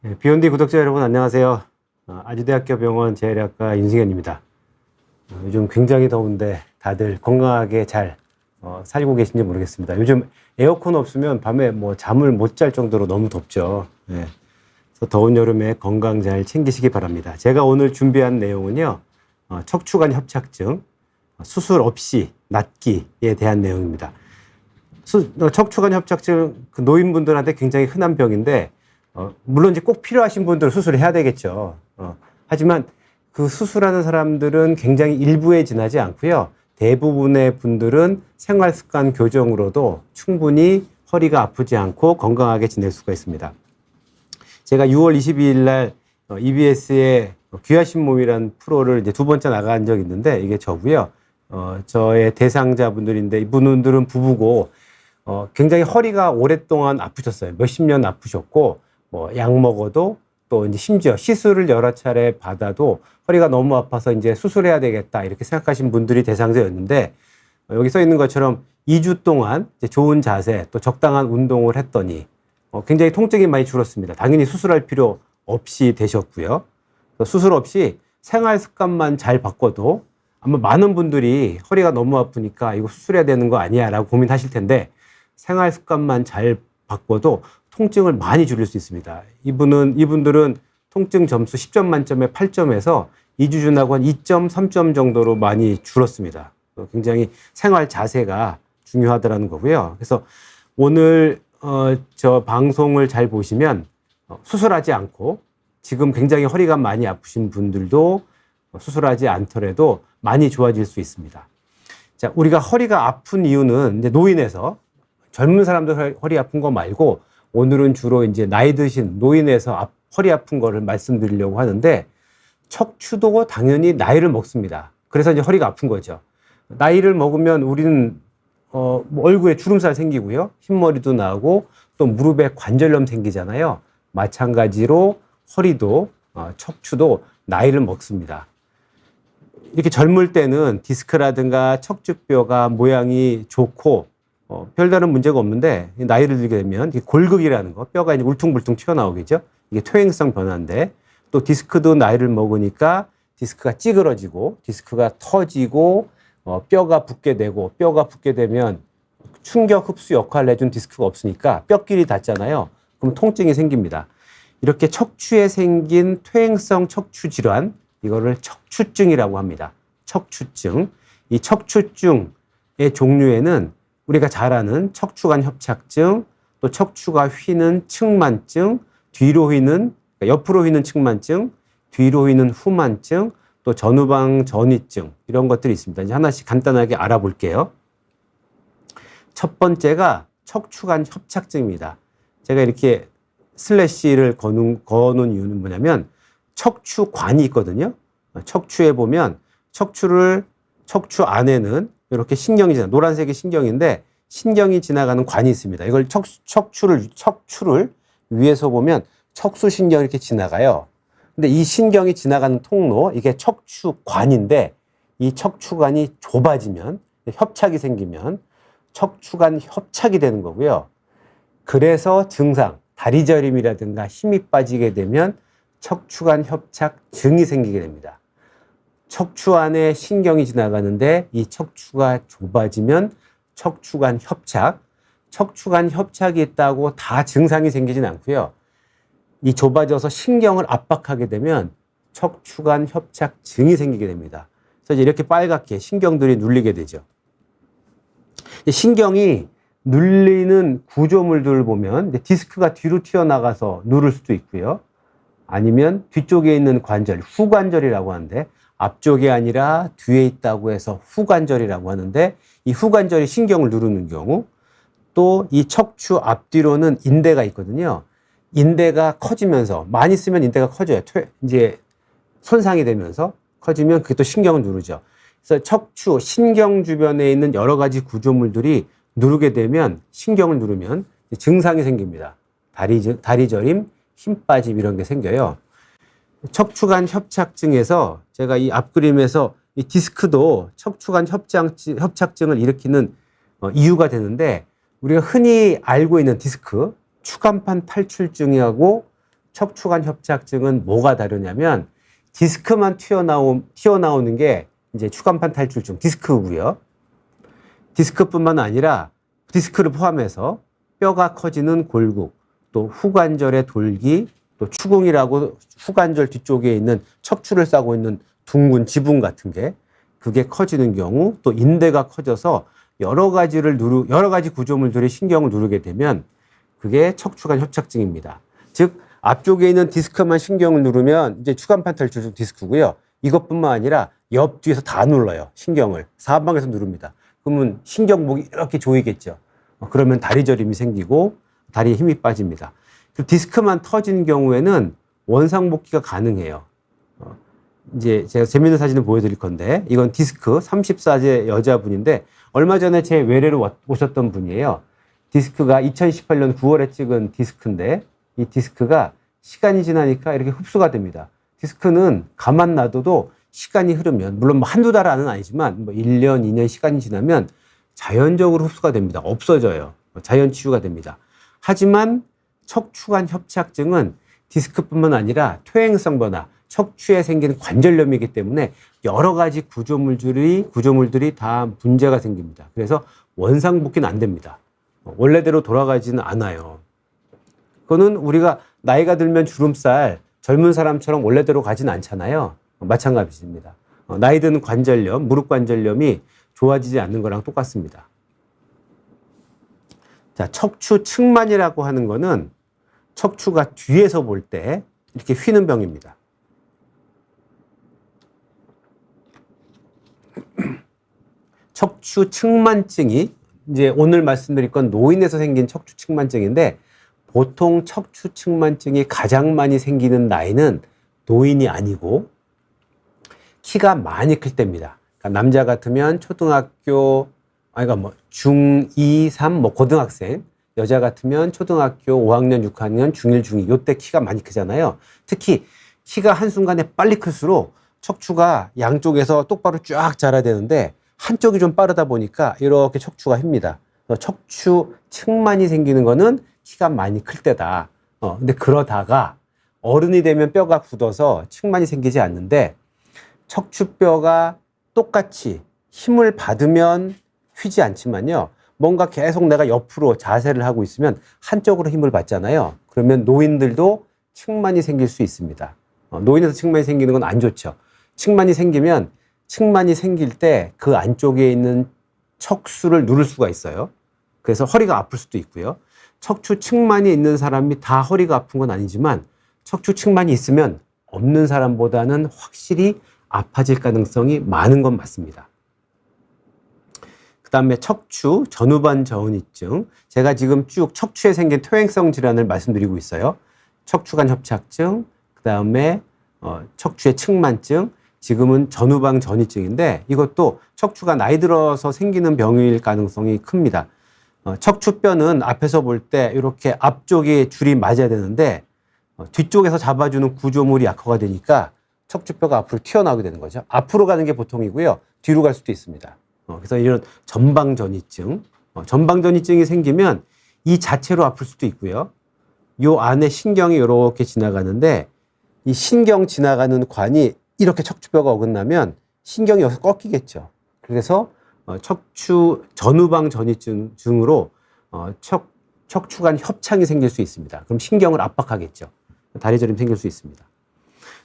비욘디 구독자 여러분 안녕하세요. 아주대학교 병원 재활의학과 윤승현입니다. 요즘 굉장히 더운데 다들 건강하게 잘 살고 계신지 모르겠습니다. 요즘 에어컨 없으면 밤에 뭐 잠을 못 잘 정도로 너무 덥죠. 그래서 더운 여름에 건강 잘 챙기시기 바랍니다. 제가 오늘 준비한 내용은요, 척추관 협착증, 수술 없이 낫기에 대한 내용입니다. 척추관 협착증 그 노인분들한테 굉장히 흔한 병인데 물론 이제 꼭 필요하신 분들은 수술을 해야 되겠죠. 하지만 그 수술하는 사람들은 굉장히 일부에 지나지 않고요. 대부분의 분들은 생활 습관 교정으로도 충분히 허리가 아프지 않고 건강하게 지낼 수가 있습니다. 제가 6월 22일 날 EBS의 귀하신 몸이라는 프로를 이제 두 번째 나간 적이 있는데 이게 저고요. 저의 대상자분들인데 이분들은 부부고 굉장히 허리가 오랫동안 아프셨어요. 몇십 년 아프셨고 뭐 약 먹어도 또 이제 심지어 시술을 여러 차례 받아도 허리가 너무 아파서 이제 수술해야 되겠다 이렇게 생각하신 분들이 대상자였는데 여기 써 있는 것처럼 2주 동안 이제 좋은 자세 또 적당한 운동을 했더니 굉장히 통증이 많이 줄었습니다. 당연히 수술할 필요 없이 되셨고요. 수술 없이 생활 습관만 잘 바꿔도 아마 많은 분들이 허리가 너무 아프니까 이거 수술해야 되는 거 아니야 라고 고민하실 텐데 생활 습관만 잘 바꿔도 통증을 많이 줄일 수 있습니다. 이분들은 통증 점수 10점 만점에 8점에서 2주 지나고 한 2점, 3점 정도로 많이 줄었습니다. 굉장히 생활 자세가 중요하다는 거고요. 그래서 오늘 저 방송을 잘 보시면 수술하지 않고 지금 굉장히 허리가 많이 아프신 분들도 수술하지 않더라도 많이 좋아질 수 있습니다. 자, 우리가 허리가 아픈 이유는 이제 노인에서 젊은 사람들 허리 아픈 거 말고 오늘은 주로 이제 나이 드신 노인에서 허리 아픈 거를 말씀드리려고 하는데 척추도 당연히 나이를 먹습니다. 그래서 이제 허리가 아픈 거죠. 나이를 먹으면 우리는 뭐 얼굴에 주름살 생기고요. 흰머리도 나고 또 무릎에 관절염 생기잖아요. 마찬가지로 허리도 척추도 나이를 먹습니다. 이렇게 젊을 때는 디스크라든가 척추뼈가 모양이 좋고 별다른 문제가 없는데 나이를 들게 되면 골극이라는 거, 뼈가 이제 울퉁불퉁 튀어나오겠죠. 이게 퇴행성 변화인데 또 디스크도 나이를 먹으니까 디스크가 찌그러지고 디스크가 터지고 뼈가 붓게 되고 뼈가 붓게 되면 충격 흡수 역할을 해준 디스크가 없으니까 뼈끼리 닿잖아요. 그럼 통증이 생깁니다. 이렇게 척추에 생긴 퇴행성 척추 질환, 이거를 척추증이라고 합니다. 척추증. 이 척추증의 종류에는 우리가 잘 아는 척추관 협착증, 또 척추가 휘는 측만증, 뒤로 휘는, 그러니까 옆으로 휘는 측만증, 뒤로 휘는 후만증, 또 전후방 전이증, 이런 것들이 있습니다. 이제 하나씩 간단하게 알아볼게요. 첫 번째가 척추관 협착증입니다. 제가 이렇게 슬래시를 거놓은 이유는 뭐냐면 척추관이 있거든요. 척추에 보면 척추 안에는 이렇게 신경이 노란색이 신경인데 신경이 지나가는 관이 있습니다. 이걸 척추를 위에서 보면 척수신경이 이렇게 지나가요. 근데 이 신경이 지나가는 통로, 이게 척추관인데 이 척추관이 좁아지면 협착이 생기면 척추관 협착이 되는 거고요. 그래서 증상, 다리 저림이라든가 힘이 빠지게 되면 척추관 협착증이 생기게 됩니다. 척추 안에 신경이 지나가는데 이 척추가 좁아지면 척추관 협착이 있다고 다 증상이 생기진 않고요. 이 좁아져서 신경을 압박하게 되면 척추관 협착증이 생기게 됩니다. 그래서 이렇게 빨갛게 신경들이 눌리게 되죠. 신경이 눌리는 구조물들을 보면 디스크가 뒤로 튀어나가서 누를 수도 있고요. 아니면 뒤쪽에 있는 관절, 후관절이라고 하는데 앞쪽이 아니라 뒤에 있다고 해서 후관절이라고 하는데 이 후관절이 신경을 누르는 경우 또 이 척추 앞뒤로는 인대가 있거든요. 인대가 커지면서 많이 쓰면 인대가 커져요. 이제 손상이 되면서 커지면 그게 또 신경을 누르죠. 그래서 척추, 신경 주변에 있는 여러 가지 구조물들이 누르게 되면 신경을 누르면 증상이 생깁니다. 다리 저림, 힘 빠짐 이런 게 생겨요. 척추관 협착증에서 제가 이 앞그림에서 이 디스크도 척추관 협착증을 일으키는 이유가 되는데 우리가 흔히 알고 있는 디스크, 추간판 탈출증하고 척추관 협착증은 뭐가 다르냐면 디스크만 튀어나오는 게 이제 추간판 탈출증 디스크고요. 디스크뿐만 아니라 디스크를 포함해서 뼈가 커지는 골국, 또 후관절의 돌기, 또 추궁이라고 후관절 뒤쪽에 있는 척추를 싸고 있는 둥근 지붕 같은 게 그게 커지는 경우, 또 인대가 커져서 여러 가지 구조물들이 신경을 누르게 되면 그게 척추관 협착증입니다. 즉 앞쪽에 있는 디스크만 신경을 누르면 이제 추간판 탈출증 디스크고요. 이것뿐만 아니라 옆 뒤에서 다 눌러요. 신경을 사방에서 누릅니다. 그러면 신경목이 이렇게 조이겠죠. 그러면 다리 저림이 생기고 다리에 힘이 빠집니다. 디스크만 터진 경우에는 원상복귀가 가능해요. 이제 제가 재밌는 사진을 보여드릴 건데, 이건 디스크 34세 여자분인데 얼마 전에 제 외래로 오셨던 분이에요. 디스크가 2018년 9월에 찍은 디스크인데 이 디스크가 시간이 지나니까 이렇게 흡수가 됩니다. 디스크는 가만 놔둬도 시간이 흐르면, 물론 뭐 한두 달 안은 아니지만 뭐 1년, 2년 시간이 지나면 자연적으로 흡수가 됩니다. 없어져요. 자연 치유가 됩니다. 하지만 척추관 협착증은 디스크뿐만 아니라 퇴행성 변화, 척추에 생기는 관절염이기 때문에 여러 가지 구조물들이 다 문제가 생깁니다. 그래서 원상복귀는 안 됩니다. 원래대로 돌아가지는 않아요. 그거는 우리가 나이가 들면 주름살, 젊은 사람처럼 원래대로 가지는 않잖아요. 마찬가지입니다. 나이 든 관절염, 무릎 관절염이 좋아지지 않는 거랑 똑같습니다. 자, 척추 측만이라고 하는 거는 척추가 뒤에서 볼 때 이렇게 휘는 병입니다. 척추 측만증이 이제 오늘 말씀드릴 건 노인에서 생긴 척추 측만증인데, 보통 척추 측만증이 가장 많이 생기는 나이는 노인이 아니고 키가 많이 클 때입니다. 그러니까 남자 같으면 초등학교, 그러니까 뭐 중2, 3, 뭐 고등학생, 여자 같으면 초등학교 5학년, 6학년, 중1, 중2, 요때 키가 많이 크잖아요. 특히 키가 한순간에 빨리 클수록 척추가 양쪽에서 똑바로 쫙 자라야 되는데 한쪽이 좀 빠르다 보니까 이렇게 척추가 휩니다. 척추 측만이 생기는 거는 키가 많이 클 때다. 근데 그러다가 어른이 되면 뼈가 굳어서 측만이 생기지 않는데, 척추뼈가 똑같이 힘을 받으면 휘지 않지만요, 뭔가 계속 내가 옆으로 자세를 하고 있으면 한쪽으로 힘을 받잖아요. 그러면 노인들도 측만이 생길 수 있습니다. 노인에서 측만이 생기는 건 안 좋죠. 측만이 생길 때 그 안쪽에 있는 척수를 누를 수가 있어요. 그래서 허리가 아플 수도 있고요. 척추 측만이 있는 사람이 다 허리가 아픈 건 아니지만 척추 측만이 있으면 없는 사람보다는 확실히 아파질 가능성이 많은 건 맞습니다. 그 다음에 척추 전후반 저은이증. 제가 지금 쭉 척추에 생긴 퇴행성 질환을 말씀드리고 있어요. 척추관 협착증, 그 다음에 척추의 측만증, 지금은 전후방 전이증인데 이것도 척추가 나이 들어서 생기는 병일 가능성이 큽니다. 척추뼈는 앞에서 볼 때 이렇게 앞쪽에 줄이 맞아야 되는데 뒤쪽에서 잡아주는 구조물이 약화가 되니까 척추뼈가 앞으로 튀어나오게 되는 거죠. 앞으로 가는 게 보통이고요. 뒤로 갈 수도 있습니다. 그래서 이런 전방전이증, 전방전이증이 생기면 이 자체로 아플 수도 있고요. 요 안에 신경이 이렇게 지나가는데 이 신경 지나가는 관이 이렇게 척추뼈가 어긋나면 신경이 여기서 꺾이겠죠. 그래서 척추 전후방 전이증으로 척추관 협착이 생길 수 있습니다. 그럼 신경을 압박하겠죠. 다리 저림 생길 수 있습니다.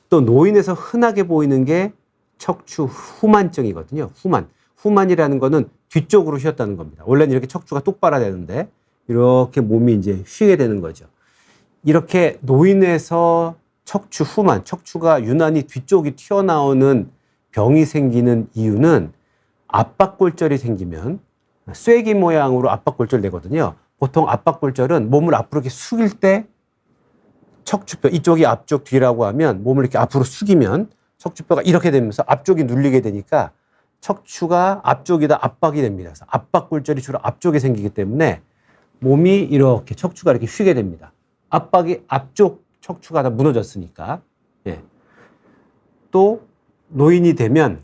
또 노인에서 흔하게 보이는 게 척추 후만증이거든요. 후만이라는 거는 뒤쪽으로 휘었다는 겁니다. 원래는 이렇게 척추가 똑바로 되는데 이렇게 몸이 이제 휘게 되는 거죠. 이렇게 노인에서 척추 후만, 척추가 유난히 뒤쪽이 튀어나오는 병이 생기는 이유는 압박골절이 생기면 쐐기 모양으로 압박골절 되거든요. 보통 압박골절은 몸을 앞으로 이렇게 숙일 때 척추뼈, 이쪽이 앞쪽 뒤라고 하면 몸을 이렇게 앞으로 숙이면 척추뼈가 이렇게 되면서 앞쪽이 눌리게 되니까 척추가 앞쪽이다 압박이 됩니다. 그래서 압박골절이 주로 앞쪽에 생기기 때문에 몸이 이렇게 척추가 이렇게 휘게 됩니다. 압박이 앞쪽 척추가 다 무너졌으니까. 예. 또 노인이 되면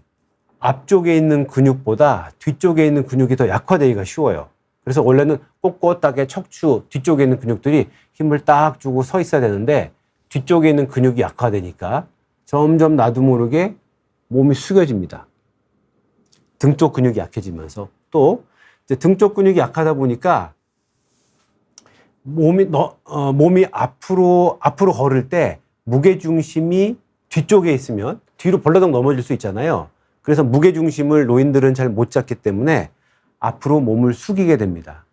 앞쪽에 있는 근육보다 뒤쪽에 있는 근육이 더 약화되기가 쉬워요. 그래서 원래는 꼿꼿하게 척추 뒤쪽에 있는 근육들이 힘을 딱 주고 서 있어야 되는데 뒤쪽에 있는 근육이 약화되니까 점점 나도 모르게 몸이 숙여집니다. 등 쪽 근육이 약해지면서 또 이제 등 쪽 근육이 약하다 보니까 몸이 앞으로 걸을 때 무게 중심이 뒤쪽에 있으면 뒤로 벌러덩 넘어질 수 있잖아요. 그래서 무게 중심을 노인들은 잘 못 잡기 때문에 앞으로 몸을 숙이게 됩니다.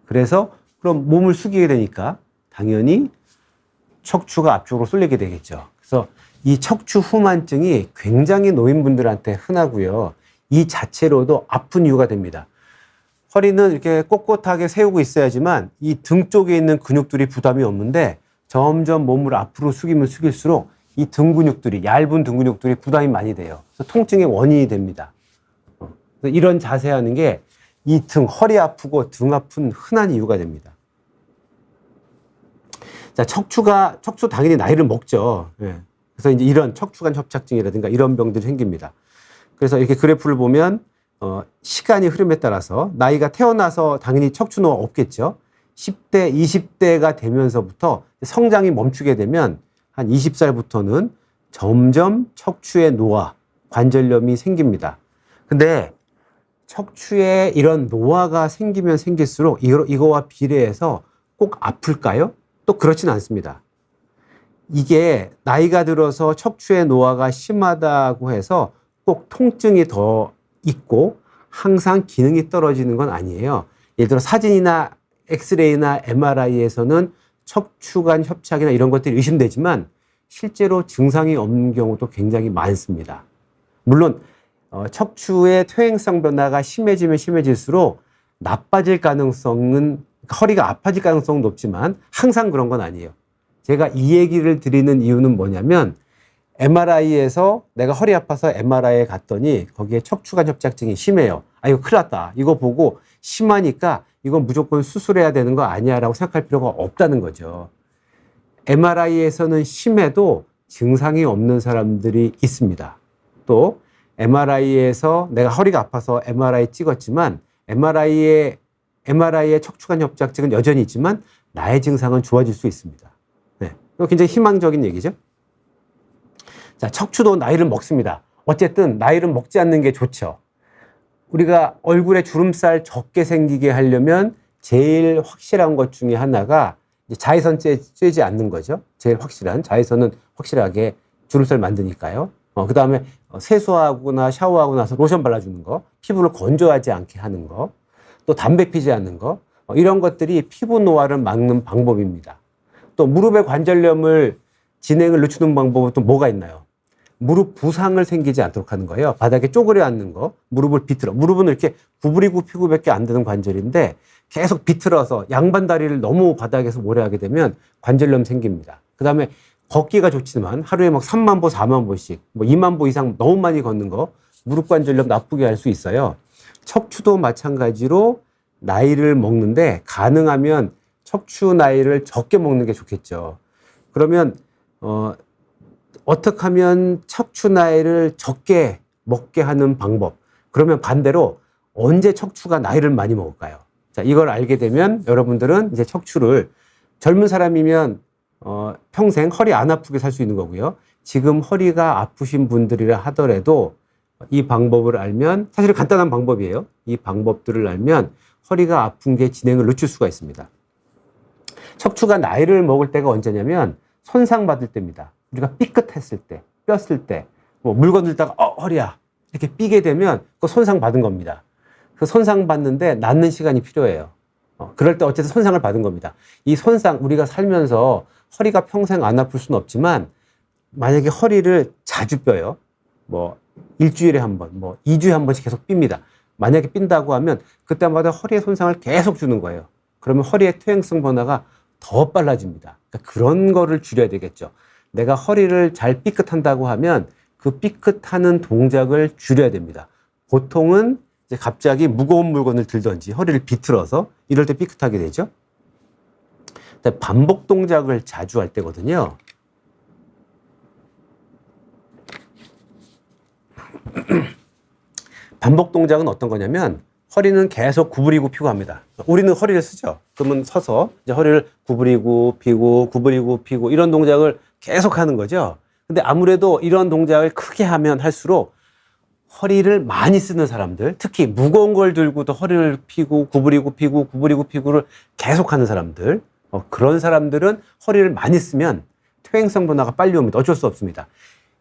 그래서 그럼 몸을 숙이게 되니까 당연히 척추가 앞쪽으로 쏠리게 되겠죠. 그래서 이 척추 후만증이 굉장히 노인분들한테 흔하고요. 이 자체로도 아픈 이유가 됩니다. 허리는 이렇게 꼿꼿하게 세우고 있어야지만 이 등 쪽에 있는 근육들이 부담이 없는데 점점 몸을 앞으로 숙이면 숙일수록 이 등 근육들이, 얇은 등 근육들이 부담이 많이 돼요. 그래서 통증의 원인이 됩니다. 그래서 이런 자세하는 게 이 등, 허리 아프고 등 아픈 흔한 이유가 됩니다. 자, 척추 당연히 나이를 먹죠. 예. 그래서 이제 이런 척추관 협착증이라든가 이런 병들이 생깁니다. 그래서 이렇게 그래프를 보면 시간이 흐름에 따라서 나이가 태어나서 당연히 척추 노화 없겠죠. 10대, 20대가 되면서부터 성장이 멈추게 되면 한 20살부터는 점점 척추의 노화, 관절염이 생깁니다. 근데 척추에 이런 노화가 생기면 생길수록 이거와 비례해서 꼭 아플까요? 또 그렇진 않습니다. 이게 나이가 들어서 척추의 노화가 심하다고 해서 꼭 통증이 더 있고 항상 기능이 떨어지는 건 아니에요. 예를 들어 사진이나 엑스레이나 MRI에서는 척추관 협착이나 이런 것들이 의심되지만 실제로 증상이 없는 경우도 굉장히 많습니다. 물론 척추의 퇴행성 변화가 심해지면 심해질수록 나빠질 가능성은, 허리가 아파질 가능성은 높지만 항상 그런 건 아니에요. 제가 이 얘기를 드리는 이유는 뭐냐면 MRI에서 내가 허리 아파서 MRI에 갔더니 거기에 척추관 협착증이 심해요. 아, 이거 큰일 났다. 이거 보고 심하니까 이건 무조건 수술해야 되는 거 아니야 라고 생각할 필요가 없다는 거죠. MRI에서는 심해도 증상이 없는 사람들이 있습니다. 또 MRI에서 내가 허리가 아파서 MRI 찍었지만 MRI의 척추관 협착증은 여전히 있지만 나의 증상은 좋아질 수 있습니다. 네. 이거 굉장히 희망적인 얘기죠. 자, 척추도 나이를 먹습니다. 어쨌든 나이를 먹지 않는 게 좋죠. 우리가 얼굴에 주름살 적게 생기게 하려면 제일 확실한 것 중에 하나가 자외선 쬐지 않는 거죠. 제일 확실한, 자외선은 확실하게 주름살 만드니까요. 그 다음에 세수하거나 샤워하고 나서 로션 발라주는 거, 피부를 건조하지 않게 하는 거, 또 담배 피지 않는 거, 이런 것들이 피부 노화를 막는 방법입니다. 또 무릎의 관절염을 진행을 늦추는 방법은 또 뭐가 있나요? 무릎 부상을 생기지 않도록 하는 거예요. 바닥에 쪼그려 앉는 거, 무릎을 비틀어. 무릎은 이렇게 구부리고 피고밖에 안 되는 관절인데 계속 비틀어서 양반 다리를 너무 바닥에서 오래 하게 되면 관절염 생깁니다. 그 다음에 걷기가 좋지만 하루에 막 3만 보, 4만 보씩, 뭐 2만 보 이상 너무 많이 걷는 거 무릎 관절염 나쁘게 할 수 있어요. 척추도 마찬가지로 나이를 먹는데 가능하면 척추 나이를 적게 먹는 게 좋겠죠. 그러면 어떻게 하면 척추 나이를 적게 먹게 하는 방법. 그러면 반대로 언제 척추가 나이를 많이 먹을까요? 자, 이걸 알게 되면 여러분들은 이제 척추를 젊은 사람이면 평생 허리 안 아프게 살 수 있는 거고요. 지금 허리가 아프신 분들이라 하더라도 이 방법을 알면, 사실 간단한 방법이에요. 이 방법들을 알면 허리가 아픈 게 진행을 늦출 수가 있습니다. 척추가 나이를 먹을 때가 언제냐면 손상받을 때입니다. 우리가 삐끗했을 때, 뼈쓸 때, 뭐 물건 들다가 허리야 이렇게 삐게 되면 그거 손상받은 겁니다. 그 손상받는데 낫는 시간이 필요해요. 그럴 때 어쨌든 손상을 받은 겁니다. 이 손상, 우리가 살면서 허리가 평생 안 아플 수는 없지만 만약에 허리를 자주 뼈요. 뭐 일주일에 한 번, 뭐 2주에 한 번씩 계속 삑니다. 만약에 삔다고 하면 그때마다 허리에 손상을 계속 주는 거예요. 그러면 허리의 퇴행성 변화가 더 빨라집니다. 그러니까 그런 거를 줄여야 되겠죠. 내가 허리를 잘 삐끗한다고 하면 그 삐끗하는 동작을 줄여야 됩니다. 보통은 이제 갑자기 무거운 물건을 들든지 허리를 비틀어서 이럴 때 삐끗하게 되죠. 반복 동작을 자주 할 때거든요. 반복 동작은 어떤 거냐면 허리는 계속 구부리고 피고 합니다. 우리는 허리를 쓰죠. 그러면 서서 이제 허리를 구부리고 피고 구부리고 피고 이런 동작을 계속 하는 거죠. 근데 아무래도 이런 동작을 크게 하면 할수록 허리를 많이 쓰는 사람들, 특히 무거운 걸 들고도 허리를 펴고 구부리고 펴고 구부리고 펴고를 계속 하는 사람들, 그런 사람들은 허리를 많이 쓰면 퇴행성 변화가 빨리 옵니다. 어쩔 수 없습니다.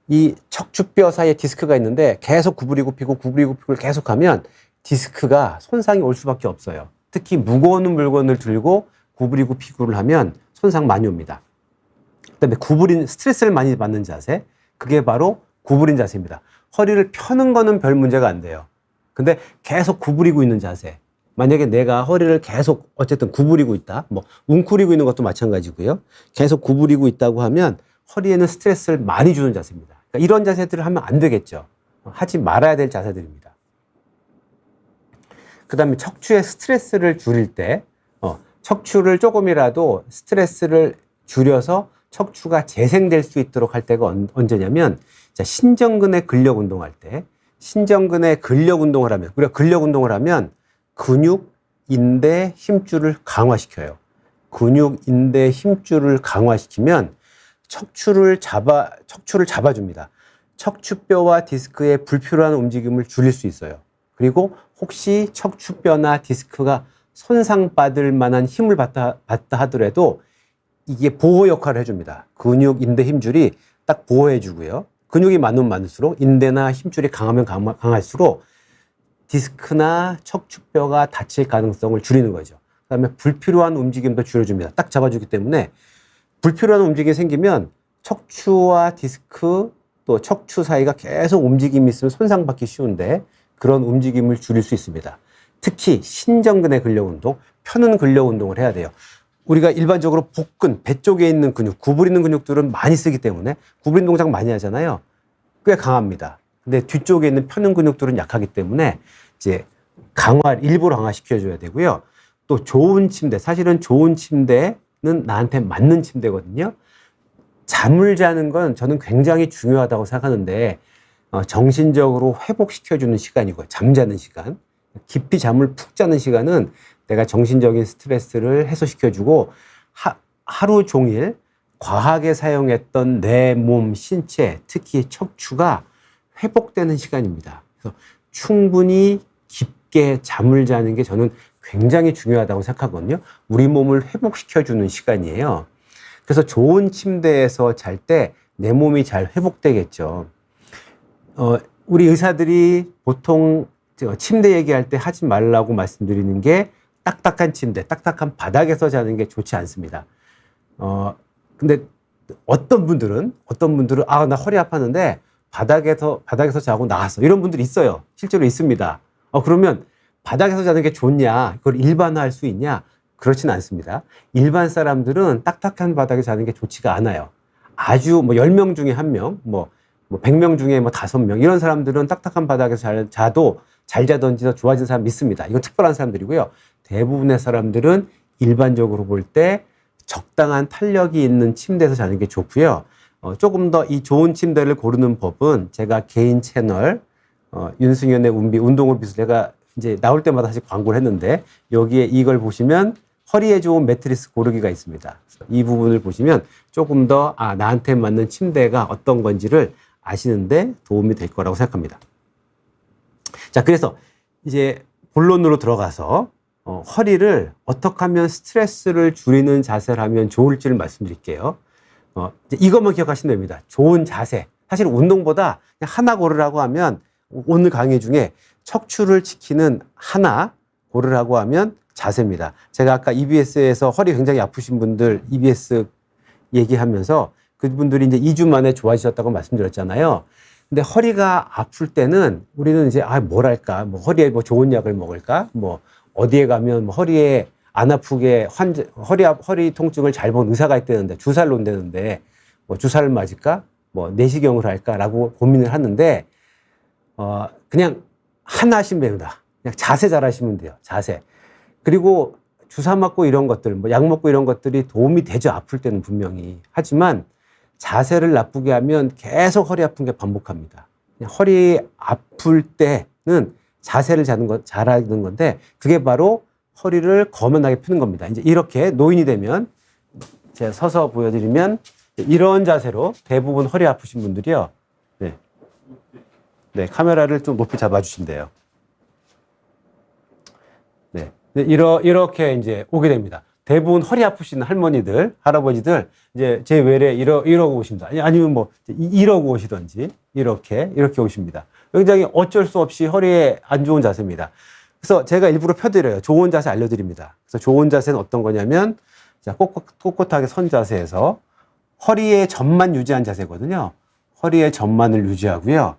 이 척추뼈 사이에 디스크가 있는데 계속 구부리고 펴고 구부리고 펴고를 계속하면 디스크가 손상이 올 수밖에 없어요. 특히 무거운 물건을 들고 구부리고 펴고를 하면 손상 많이 옵니다. 그다음에 구부린 스트레스를 많이 받는 자세, 그게 바로 구부린 자세입니다. 허리를 펴는 거는 별 문제가 안 돼요. 근데 계속 구부리고 있는 자세, 만약에 내가 허리를 계속 어쨌든 구부리고 있다, 뭐 웅크리고 있는 것도 마찬가지고요. 계속 구부리고 있다고 하면 허리에는 스트레스를 많이 주는 자세입니다. 그러니까 이런 자세들을 하면 안 되겠죠. 하지 말아야 될 자세들입니다. 그 다음에 척추의 스트레스를 줄일 때 척추를 조금이라도 스트레스를 줄여서 척추가 재생될 수 있도록 할 때가 언제냐면, 자, 신전근의 근력 운동할 때, 신전근의 근력 운동을 하면, 우리가 근력 운동을 하면 근육, 인대, 힘줄을 강화시켜요. 근육, 인대, 힘줄을 강화시키면 척추를 잡아줍니다. 척추뼈와 디스크의 불필요한 움직임을 줄일 수 있어요. 그리고 혹시 척추뼈나 디스크가 손상받을 만한 힘을 받다 하더라도 이게 보호 역할을 해줍니다. 근육, 인대, 힘줄이 딱 보호해주고요. 근육이 많으면 많을수록, 인대나 힘줄이 강하면 강할수록 디스크나 척추뼈가 다칠 가능성을 줄이는 거죠. 그 다음에 불필요한 움직임도 줄여줍니다. 딱 잡아주기 때문에 불필요한 움직임이 생기면 척추와 디스크 또 척추 사이가 계속 움직임이 있으면 손상받기 쉬운데 그런 움직임을 줄일 수 있습니다. 특히 신전근의 근력 운동, 펴는 근력 운동을 해야 돼요. 우리가 일반적으로 복근, 배 쪽에 있는 근육, 구부리는 근육들은 많이 쓰기 때문에 구부린 동작 많이 하잖아요. 꽤 강합니다. 근데 뒤쪽에 있는 펴는 근육들은 약하기 때문에 이제 일부러 강화시켜줘야 되고요. 또 좋은 침대, 사실은 좋은 침대는 나한테 맞는 침대거든요. 잠을 자는 건 저는 굉장히 중요하다고 생각하는데 정신적으로 회복시켜주는 시간이고요. 잠자는 시간. 깊이 잠을 푹 자는 시간은 내가 정신적인 스트레스를 해소시켜주고 하루 종일 과하게 사용했던 내 몸, 신체, 특히 척추가 회복되는 시간입니다. 그래서 충분히 깊게 잠을 자는 게 저는 굉장히 중요하다고 생각하거든요. 우리 몸을 회복시켜주는 시간이에요. 그래서 좋은 침대에서 잘 때 내 몸이 잘 회복되겠죠. 우리 의사들이 보통 침대 얘기할 때 하지 말라고 말씀드리는 게 딱딱한 침대, 딱딱한 바닥에서 자는 게 좋지 않습니다. 근데 어떤 분들은, 나 허리 아팠는데 바닥에서 자고 나왔어. 이런 분들이 있어요. 실제로 있습니다. 그러면 바닥에서 자는 게 좋냐? 그걸 일반화할 수 있냐? 그렇진 않습니다. 일반 사람들은 딱딱한 바닥에 자는 게 좋지가 않아요. 아주 10명 중에 1명, 100명 중에 5명, 이런 사람들은 딱딱한 바닥에서 자도 잘 자든지 더 좋아진 사람 있습니다. 이건 특별한 사람들이고요. 대부분의 사람들은 일반적으로 볼 때 적당한 탄력이 있는 침대에서 자는 게 좋고요. 조금 더 이 좋은 침대를 고르는 법은 제가 개인 채널 윤승현의 운동을 비슷, 제가 이제 나올 때마다 사실 광고를 했는데 여기에 이걸 보시면 허리에 좋은 매트리스 고르기가 있습니다. 이 부분을 보시면 조금 더 나한테 맞는 침대가 어떤 건지를 아시는데 도움이 될 거라고 생각합니다. 자, 그래서 이제 본론으로 들어가서 허리를 어떻게 하면 스트레스를 줄이는 자세를 하면 좋을지를 말씀드릴게요. 이제 이것만 기억하시면 됩니다. 좋은 자세. 사실 운동보다 그냥 하나 고르라고 하면 오늘 강의 중에 척추를 지키는 하나 고르라고 하면 자세입니다. 제가 아까 EBS에서 허리 굉장히 아프신 분들 EBS 얘기하면서 그분들이 이제 2주 만에 좋아지셨다고 말씀드렸잖아요. 근데 허리가 아플 때는 우리는 이제 뭐랄까, 허리에 좋은 약을 먹을까, 어디에 가면 허리에 안 아프게 허리 통증을 잘 본 의사가 있다는데 주사를 놓는다는데 주사를 맞을까, 내시경을 할까라고 고민을 하는데 그냥 하나 하시면 됩니다. 그냥 자세 잘 하시면 돼요. 자세. 그리고 주사 맞고 이런 것들, 약 먹고 이런 것들이 도움이 되죠. 아플 때는 분명히. 하지만 자세를 나쁘게 하면 계속 허리 아픈 게 반복합니다. 허리 아플 때는 자세를 잘하는 건데 그게 바로 허리를 거만하게 펴는 겁니다. 이제 이렇게 노인이 되면 제가 서서 보여드리면 이런 자세로 대부분 허리 아프신 분들이요. 네. 네, 카메라를 좀 높이 잡아주신대요. 네. 이렇게 이제 오게 됩니다. 대부분 허리 아프신 할머니들, 할아버지들, 이제 제 외래 이러고 오십니다. 아니면 뭐, 이러고 오시던지, 이렇게 오십니다. 굉장히 어쩔 수 없이 허리에 안 좋은 자세입니다. 그래서 제가 일부러 펴드려요. 좋은 자세 알려드립니다. 그래서 좋은 자세는 어떤 거냐면, 자, 꼿꼿하게 선 자세에서 허리의 전만 유지한 자세거든요. 허리의 전만을 유지하고요.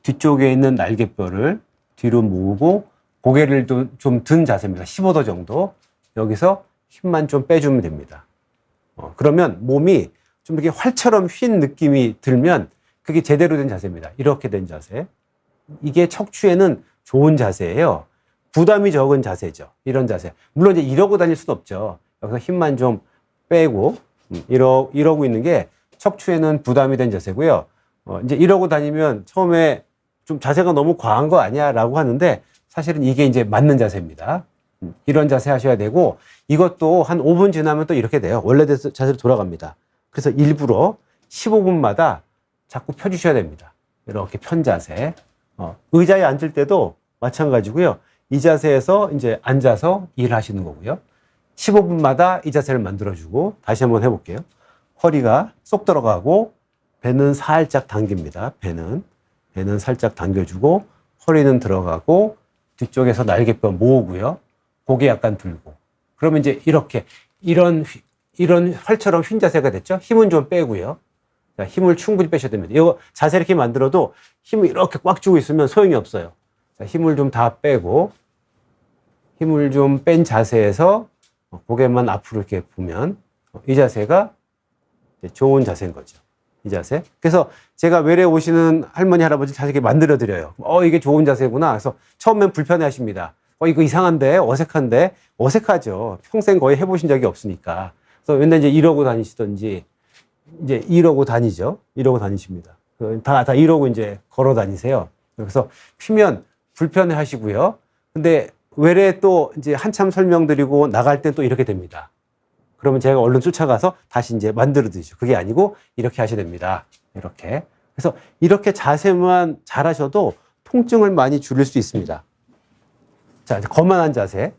뒤쪽에 있는 날개뼈를 뒤로 모으고 고개를 좀 든 자세입니다. 15도 정도. 여기서 힘만 좀 빼주면 됩니다. 그러면 몸이 좀 이렇게 활처럼 휜 느낌이 들면 그게 제대로 된 자세입니다. 이렇게 된 자세. 이게 척추에는 좋은 자세예요. 부담이 적은 자세죠. 이런 자세. 물론 이제 이러고 다닐 수는 없죠. 여기서 힘만 좀 빼고 이러고 있는 게 척추에는 부담이 된 자세고요. 이제 이러고 다니면 처음에 좀 자세가 너무 과한 거 아니야? 라고 하는데 사실은 이게 이제 맞는 자세입니다. 이런 자세 하셔야 되고 이것도 한 5분 지나면 또 이렇게 돼요. 원래 자세로 돌아갑니다. 그래서 일부러 15분마다 자꾸 펴주셔야 됩니다. 이렇게 편 자세. 의자에 앉을 때도 마찬가지고요. 이 자세에서 이제 앉아서 일하시는 거고요. 15분마다 이 자세를 만들어주고 다시 한번 해볼게요. 허리가 쏙 들어가고 배는 살짝 당깁니다. 배는 살짝 당겨주고 허리는 들어가고 뒤쪽에서 날개뼈 모으고요. 고개 약간 들고. 그러면 이제 이런 활처럼 휜 자세가 됐죠? 힘은 좀 빼고요. 자, 힘을 충분히 빼셔야 됩니다. 이거 자세 이렇게 만들어도 힘을 이렇게 꽉 주고 있으면 소용이 없어요. 자, 힘을 좀 다 빼고 힘을 좀 뺀 자세에서 고개만 앞으로 이렇게 보면 이 자세가 좋은 자세인 거죠. 이 자세. 그래서 제가 외래 오시는 할머니, 할아버지 자세 이렇게 만들어 드려요. 이게 좋은 자세구나. 그래서 처음엔 불편해 하십니다. 이거 이상한데? 어색한데? 어색하죠. 평생 거의 해보신 적이 없으니까. 그래서 맨날 이제 이러고 다니시던지, 이제 이러고 다니죠. 이러고 다니십니다. 다 이러고 이제 걸어 다니세요. 그래서 피면 불편해 하시고요. 근데 외래 또 이제 한참 설명드리고 나갈 땐 또 이렇게 됩니다. 그러면 제가 얼른 쫓아가서 다시 이제 만들어 드리죠. 그게 아니고 이렇게 하셔야 됩니다. 이렇게. 그래서 이렇게 자세만 잘 하셔도 통증을 많이 줄일 수 있습니다. 자, 이제 거만한 자세.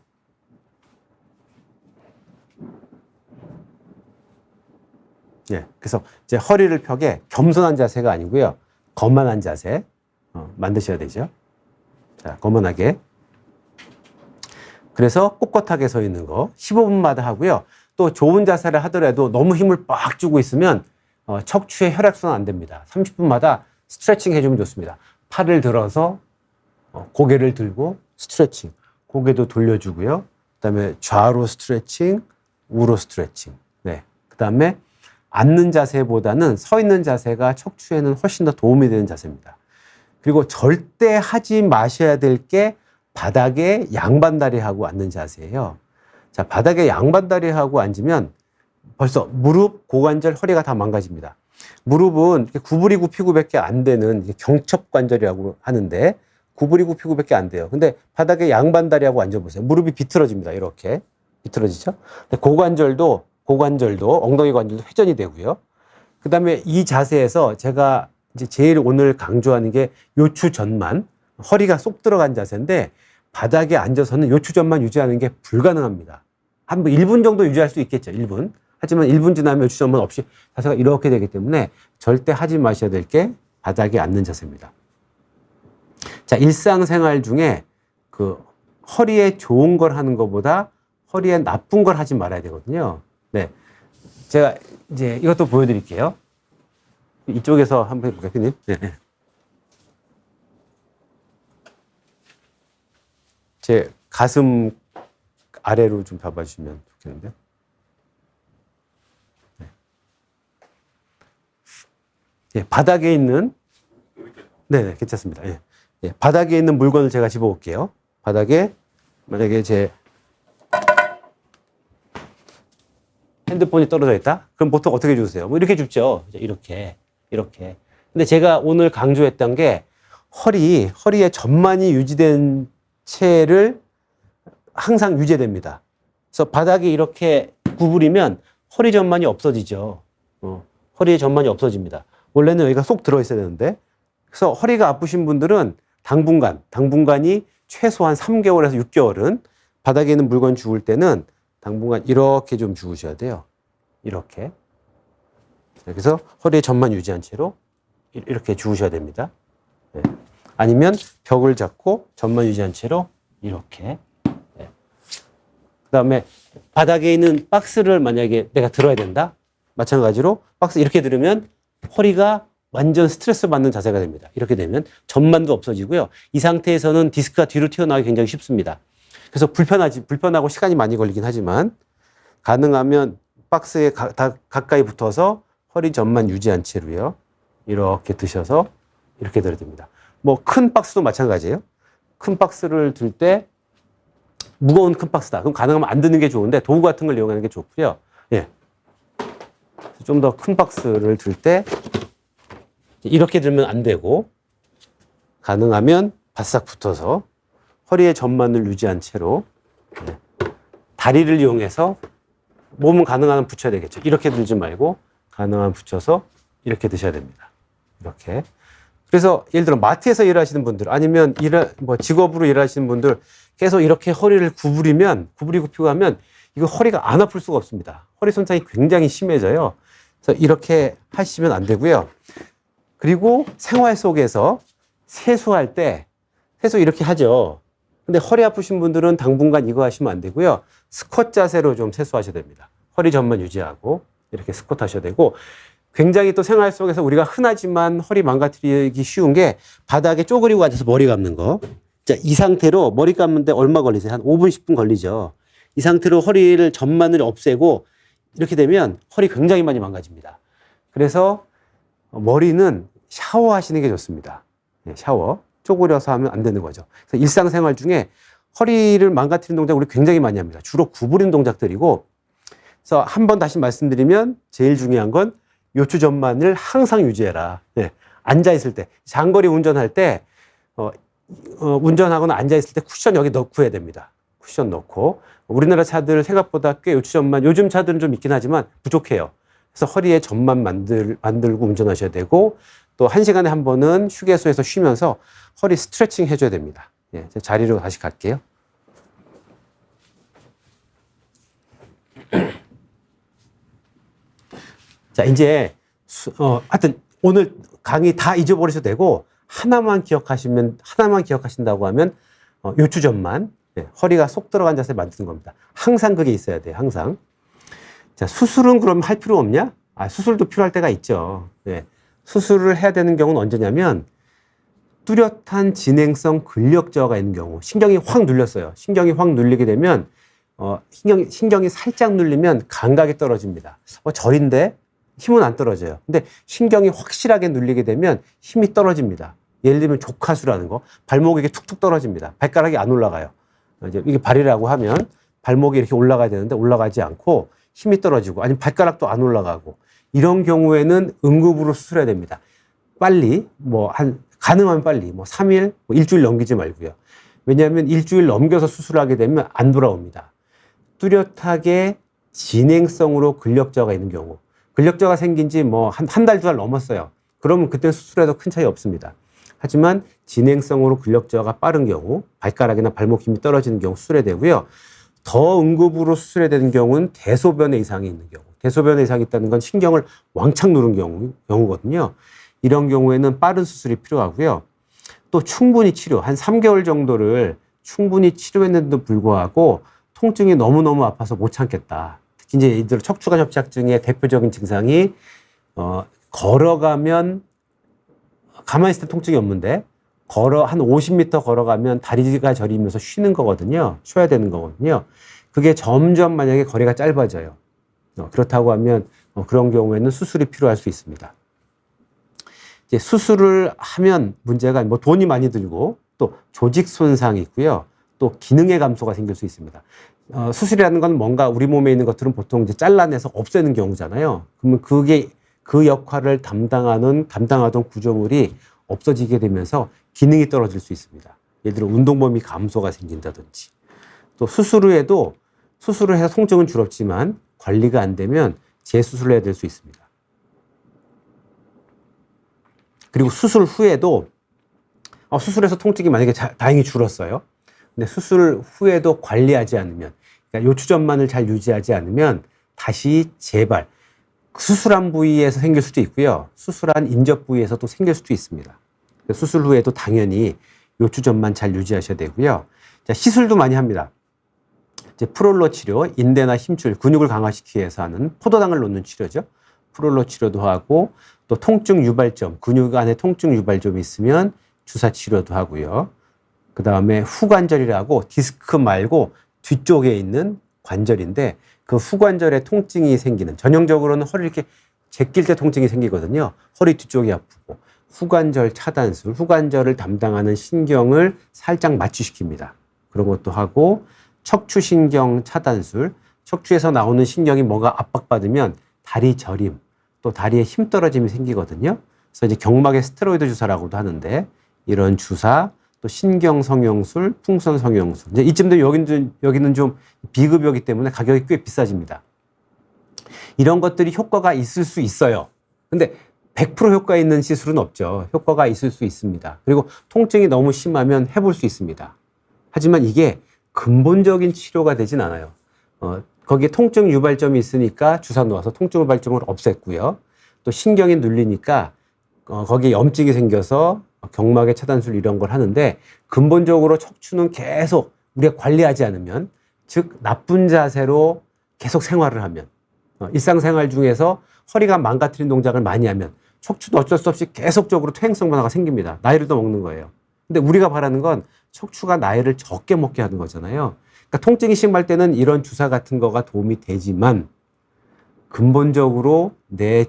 예. 그래서 이제 허리를 펴게 겸손한 자세가 아니고요. 거만한 자세. 만드셔야 되죠. 자, 거만하게. 그래서 꼿꼿하게 서 있는 거 15분마다 하고요. 또 좋은 자세를 하더라도 너무 힘을 빡 주고 있으면 척추에 혈액순환 안 됩니다. 30분마다 스트레칭 해주면 좋습니다. 팔을 들어서 고개를 들고 스트레칭. 고개도 돌려주고요. 그 다음에 좌로 스트레칭, 우로 스트레칭. 네. 그 다음에 앉는 자세보다는 서 있는 자세가 척추에는 훨씬 더 도움이 되는 자세입니다. 그리고 절대 하지 마셔야 될 게 바닥에 양반다리하고 앉는 자세예요. 자, 바닥에 양반다리하고 앉으면 벌써 무릎, 고관절, 허리가 다 망가집니다. 무릎은 이렇게 구부리 굽히고밖에 안 되는 경첩관절이라고 하는데 구부리 굽히고밖에 안 돼요. 근데 바닥에 양반다리하고 앉아보세요. 무릎이 비틀어집니다. 이렇게 비틀어지죠. 근데 고관절도 엉덩이 관절도 회전이 되고요. 그 다음에 이 자세에서 제가 이제 제일 오늘 강조하는 게 요추전만, 허리가 쏙 들어간 자세인데 바닥에 앉아서는 요추전만 유지하는 게 불가능합니다. 한 1분 정도 유지할 수 있겠죠. 1분. 하지만 1분 지나면 요추전만 없이 자세가 이렇게 되기 때문에 절대 하지 마셔야 될 게 바닥에 앉는 자세입니다. 자, 일상생활 중에 그 허리에 좋은 걸 하는 것보다 허리에 나쁜 걸 하지 말아야 되거든요. 네. 제가 이제 이것도 보여드릴게요. 이쪽에서 한번 해볼까요, 피님? 네. 제 가슴 아래로 좀 봐주시면 좋겠는데. 네. 예, 바닥에 있는, 네네, 괜찮습니다. 예. 예, 바닥에 있는 물건을 제가 집어올게요. 바닥에, 만약에 제 핸드폰이 떨어져 있다? 그럼 보통 어떻게 주세요? 뭐 이렇게 줍죠. 이렇게. 근데 제가 오늘 강조했던 게 허리에 전만이 유지된 채를 항상 유지됩니다. 그래서 바닥에 이렇게 구부리면 허리 전만이 없어지죠. 허리의 전만이 없어집니다. 원래는 여기가 쏙 들어있어야 되는데, 그래서 허리가 아프신 분들은 당분간이 최소한 3개월에서 6개월은 바닥에 있는 물건 주울 때는 당분간 이렇게 좀 주우셔야 돼요. 이렇게. 그래서 허리의 전만 유지한 채로 이렇게 주우셔야 됩니다. 네. 아니면 벽을 잡고 전만 유지한 채로 이렇게. 네. 그 다음에 바닥에 있는 박스를 만약에 내가 들어야 된다. 마찬가지로 박스 이렇게 들으면 허리가 완전 스트레스 받는 자세가 됩니다. 이렇게 되면 전만도 없어지고요. 이 상태에서는 디스크가 뒤로 튀어나오기 굉장히 쉽습니다. 그래서 불편하고 시간이 많이 걸리긴 하지만 가능하면 박스에 가까이 붙어서 허리 전만 유지한 채로요. 이렇게 드셔서 이렇게 들어야 됩니다. 뭐 큰 박스도 마찬가지예요. 큰 박스를 들 때 무거운 큰 박스다. 그럼 가능하면 안 드는 게 좋은데 도구 같은 걸 이용하는 게 좋고요. 예. 좀 더 큰 박스를 들 때 이렇게 들면 안 되고 가능하면 바싹 붙어서 허리의 전만을 유지한 채로 다리를 이용해서 몸은 가능하면 붙여야 되겠죠. 이렇게 들지 말고 가능하면 붙여서 이렇게 드셔야 됩니다. 이렇게. 그래서 예를 들어 마트에서 일하시는 분들 아니면 직업으로 일하시는 분들 계속 이렇게 허리를 구부리고 펴고 하면 이거 허리가 안 아플 수가 없습니다. 허리 손상이 굉장히 심해져요. 그래서 이렇게 하시면 안 되고요. 그리고 생활 속에서 세수할 때 세수 이렇게 하죠. 근데 허리 아프신 분들은 당분간 이거 하시면 안 되고요. 스쿼트 자세로 좀 세수하셔야 됩니다. 허리 전만 유지하고 이렇게 스쿼트 하셔야 되고 굉장히 또 생활 속에서 우리가 흔하지만 허리 망가뜨리기 쉬운 게 바닥에 쪼그리고 앉아서 머리 감는 거. 자, 이 상태로 머리 감는데 얼마 걸리세요? 한 5분, 10분 걸리죠. 이 상태로 허리를 전만을 없애고 이렇게 되면 허리 굉장히 많이 망가집니다. 그래서 머리는 샤워하시는 게 좋습니다. 샤워. 쪼그려서 하면 안 되는 거죠. 그래서 일상생활 중에 허리를 망가뜨리는 동작 우리 굉장히 많이 합니다. 주로 구부리는 동작들이고 그래서 한 번 다시 말씀드리면 제일 중요한 건 요추 전만을 항상 유지해라. 네. 앉아있을 때, 장거리 운전할 때, 운전하거나 앉아있을 때 쿠션 여기 넣고 해야 됩니다. 쿠션 넣고. 우리나라 차들 생각보다 꽤 요추 전만, 요즘 차들은 좀 있긴 하지만 부족해요. 그래서 허리에 전만 만들고 운전하셔야 되고 또 1시간에 한 번은 휴게소에서 쉬면서 허리 스트레칭 해줘야 됩니다. 예, 자리로 다시 갈게요. 자, 이제, 하여튼, 오늘 강의 다 잊어버리셔도 되고, 하나만 기억하신다고 하면, 요추전만, 예, 허리가 쏙 들어간 자세 만드는 겁니다. 항상 그게 있어야 돼요, 항상. 자, 수술은 그럼 할 필요 없냐? 수술도 필요할 때가 있죠. 예, 수술을 해야 되는 경우는 언제냐면, 뚜렷한 진행성 근력 저하가 있는 경우, 신경이 확 눌렸어요. 신경이 확 눌리게 되면, 신경이 살짝 눌리면 감각이 떨어집니다. 절인데 힘은 안 떨어져요. 근데 신경이 확실하게 눌리게 되면 힘이 떨어집니다. 예를 들면 족하수라는 거, 발목이 이렇게 툭툭 떨어집니다. 발가락이 안 올라가요. 이제 이게 발이라고 하면 발목이 이렇게 올라가야 되는데 올라가지 않고 힘이 떨어지고 아니면 발가락도 안 올라가고 이런 경우에는 응급으로 수술해야 됩니다. 빨리, 가능하면 빨리, 3일, 일주일 넘기지 말고요. 왜냐하면 일주일 넘겨서 수술하게 되면 안 돌아옵니다. 뚜렷하게 진행성으로 근력 저하가 있는 경우, 근력 저하가 생긴 지 한 달, 2달 넘었어요. 그러면 그때 수술해도 큰 차이 없습니다. 하지만 진행성으로 근력 저하가 빠른 경우, 발가락이나 발목 힘이 떨어지는 경우 수술해야 되고요. 더 응급으로 수술해야 되는 경우는 대소변의 이상이 있는 경우. 대소변의 이상이 있다는 건 신경을 왕창 누른 경우거든요. 이런 경우에는 빠른 수술이 필요하고요. 또 충분히 치료, 한 3개월 정도를 충분히 치료했는데도 불구하고 통증이 너무너무 아파서 못 참겠다. 특히 이제 이들 척추관 협착증의 대표적인 증상이 걸어가면 가만히 있을 때 통증이 없는데 한 50m 걸어가면 다리가 저리면서 쉬는 거거든요. 쉬어야 되는 거거든요. 그게 점점 만약에 거리가 짧아져요. 그렇다고 하면 그런 경우에는 수술이 필요할 수 있습니다. 이제 수술을 하면 문제가 돈이 많이 들고 또 조직 손상이 있고요. 또 기능의 감소가 생길 수 있습니다. 수술이라는 건 뭔가 우리 몸에 있는 것들은 보통 이제 잘라내서 없애는 경우잖아요. 그러면 그 역할을 담당하던 구조물이 없어지게 되면서 기능이 떨어질 수 있습니다. 예를 들어 운동범위 감소가 생긴다든지. 또 수술을 해서 통증은 줄었지만 관리가 안 되면 재수술을 해야 될 수 있습니다. 그리고 수술 후에도 수술해서 통증이 만약에 다행히 줄었어요. 근데 수술 후에도 관리하지 않으면, 그러니까 요추전만을 잘 유지하지 않으면 다시 재발, 수술한 부위에서 생길 수도 있고요. 수술한 인접 부위에서 또 생길 수도 있습니다. 수술 후에도 당연히 요추전만 잘 유지하셔야 되고요. 자, 시술도 많이 합니다. 이제 프롤로 치료, 인대나 힘줄, 근육을 강화시키기 위해서 하는 포도당을 놓는 치료죠. 프롤로 치료도 하고, 또 통증 유발점, 근육 안에 통증 유발점이 있으면 주사 치료도 하고요. 그 다음에 후관절이라고 디스크 말고 뒤쪽에 있는 관절인데, 그 후관절에 통증이 생기는, 전형적으로는 허리 이렇게 제낄 때 통증이 생기거든요. 허리 뒤쪽이 아프고, 후관절 차단술, 후관절을 담당하는 신경을 살짝 마취시킵니다. 그런 것도 하고, 척추신경 차단술, 척추에서 나오는 신경이 뭔가 압박받으면 다리 저림, 또 다리에 힘 떨어짐이 생기거든요. 그래서 이제 경막의 스테로이드 주사라고도 하는데, 이런 주사, 또 신경 성형술, 풍선 성형술. 이제 이쯤 되면 여기는 좀 비급여기 때문에 가격이 꽤 비싸집니다. 이런 것들이 효과가 있을 수 있어요. 근데 100% 효과 있는 시술은 없죠. 효과가 있을 수 있습니다. 그리고 통증이 너무 심하면 해볼 수 있습니다. 하지만 이게 근본적인 치료가 되진 않아요. 거기에 통증 유발점이 있으니까 주사 놓아서 통증 유발점을 없앴고요. 또 신경이 눌리니까 거기에 염증이 생겨서 경막의 차단술 이런 걸 하는데, 근본적으로 척추는 계속 우리가 관리하지 않으면, 즉 나쁜 자세로 계속 생활을 하면, 일상생활 중에서 허리가 망가뜨린 동작을 많이 하면 척추도 어쩔 수 없이 계속적으로 퇴행성 변화가 생깁니다. 나이를 더 먹는 거예요. 근데 우리가 바라는 건 척추가 나이를 적게 먹게 하는 거잖아요. 그러니까 통증이 심할 때는 이런 주사 같은 거가 도움이 되지만, 근본적으로 내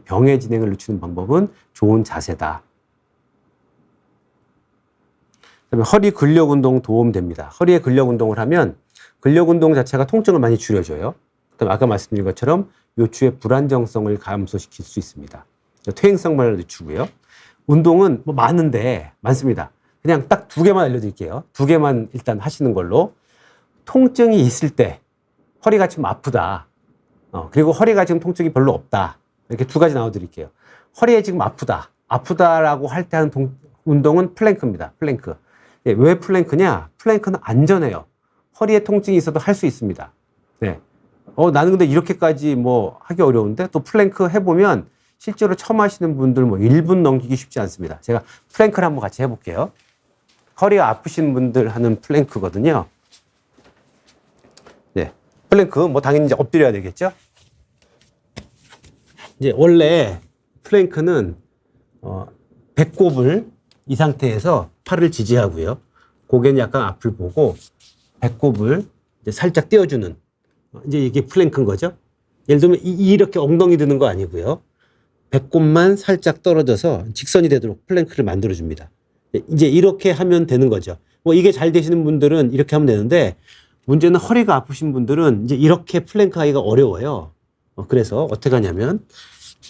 병의 진행을 늦추는 방법은 좋은 자세다. 그다음에 허리 근력 운동 도움됩니다. 허리에 근력 운동을 하면 근력 운동 자체가 통증을 많이 줄여줘요. 그다음에 아까 말씀드린 것처럼 요추의 불안정성을 감소시킬 수 있습니다. 퇴행성 변화를 늦추고요. 운동은 뭐 많습니다. 그냥 딱 2개만 알려드릴게요. 2개만 일단 하시는 걸로. 통증이 있을 때 허리가 좀 아프다. 그리고 허리가 지금 통증이 별로 없다. 이렇게 2가지 나눠드릴게요. 허리에 지금 아프다라고 할 때 하는 운동은 플랭크입니다. 플랭크. 예, 왜 플랭크냐? 플랭크는 안전해요. 허리에 통증이 있어도 할 수 있습니다. 네. 나는 근데 이렇게까지 뭐 하기 어려운데, 또 플랭크 해보면 실제로 처음 하시는 분들 뭐 1분 넘기기 쉽지 않습니다. 제가 플랭크를 한번 같이 해볼게요. 허리가 아프신 분들 하는 플랭크거든요. 네. 플랭크, 뭐 당연히 이제 엎드려야 되겠죠? 이제 원래 플랭크는, 배꼽을 이 상태에서 팔을 지지하고요. 고개는 약간 앞을 보고 배꼽을 이제 살짝 띄워주는, 이제 이게 플랭크인 거죠. 예를 들면 이렇게 엉덩이 드는 거 아니고요. 배꼽만 살짝 떨어져서 직선이 되도록 플랭크를 만들어줍니다. 이제 이렇게 하면 되는 거죠. 뭐 이게 잘 되시는 분들은 이렇게 하면 되는데, 문제는 허리가 아프신 분들은 이제 이렇게 플랭크 하기가 어려워요. 그래서 어떻게 하냐면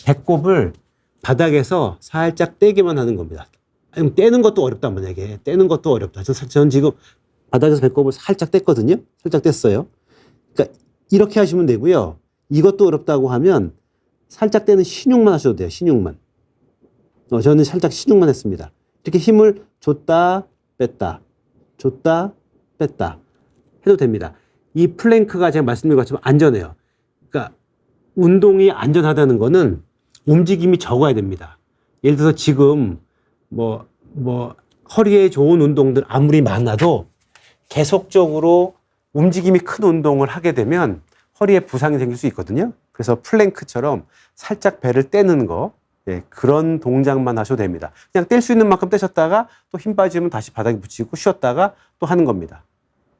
배꼽을 바닥에서 살짝 떼기만 하는 겁니다. 떼는 것도 어렵다, 만약에. 떼는 것도 어렵다. 전 지금 바닥에서 배꼽을 살짝 뗐거든요. 살짝 뗐어요. 그러니까 이렇게 하시면 되고요. 이것도 어렵다고 하면 살짝 떼는 신용만 하셔도 돼요. 신용만. 저는 살짝 신용만 했습니다. 이렇게 힘을 줬다 뺐다 줬다 뺐다 해도 됩니다. 이 플랭크가 제가 말씀드린 것처럼 안전해요. 그러니까 운동이 안전하다는 거는 움직임이 적어야 됩니다. 예를 들어서 지금 뭐 허리에 좋은 운동들 아무리 많아도 계속적으로 움직임이 큰 운동을 하게 되면 허리에 부상이 생길 수 있거든요. 그래서 플랭크처럼 살짝 배를 떼는 거, 예, 그런 동작만 하셔도 됩니다. 그냥 뗄 수 있는 만큼 떼셨다가 또 힘 빠지면 다시 바닥에 붙이고 쉬었다가 또 하는 겁니다.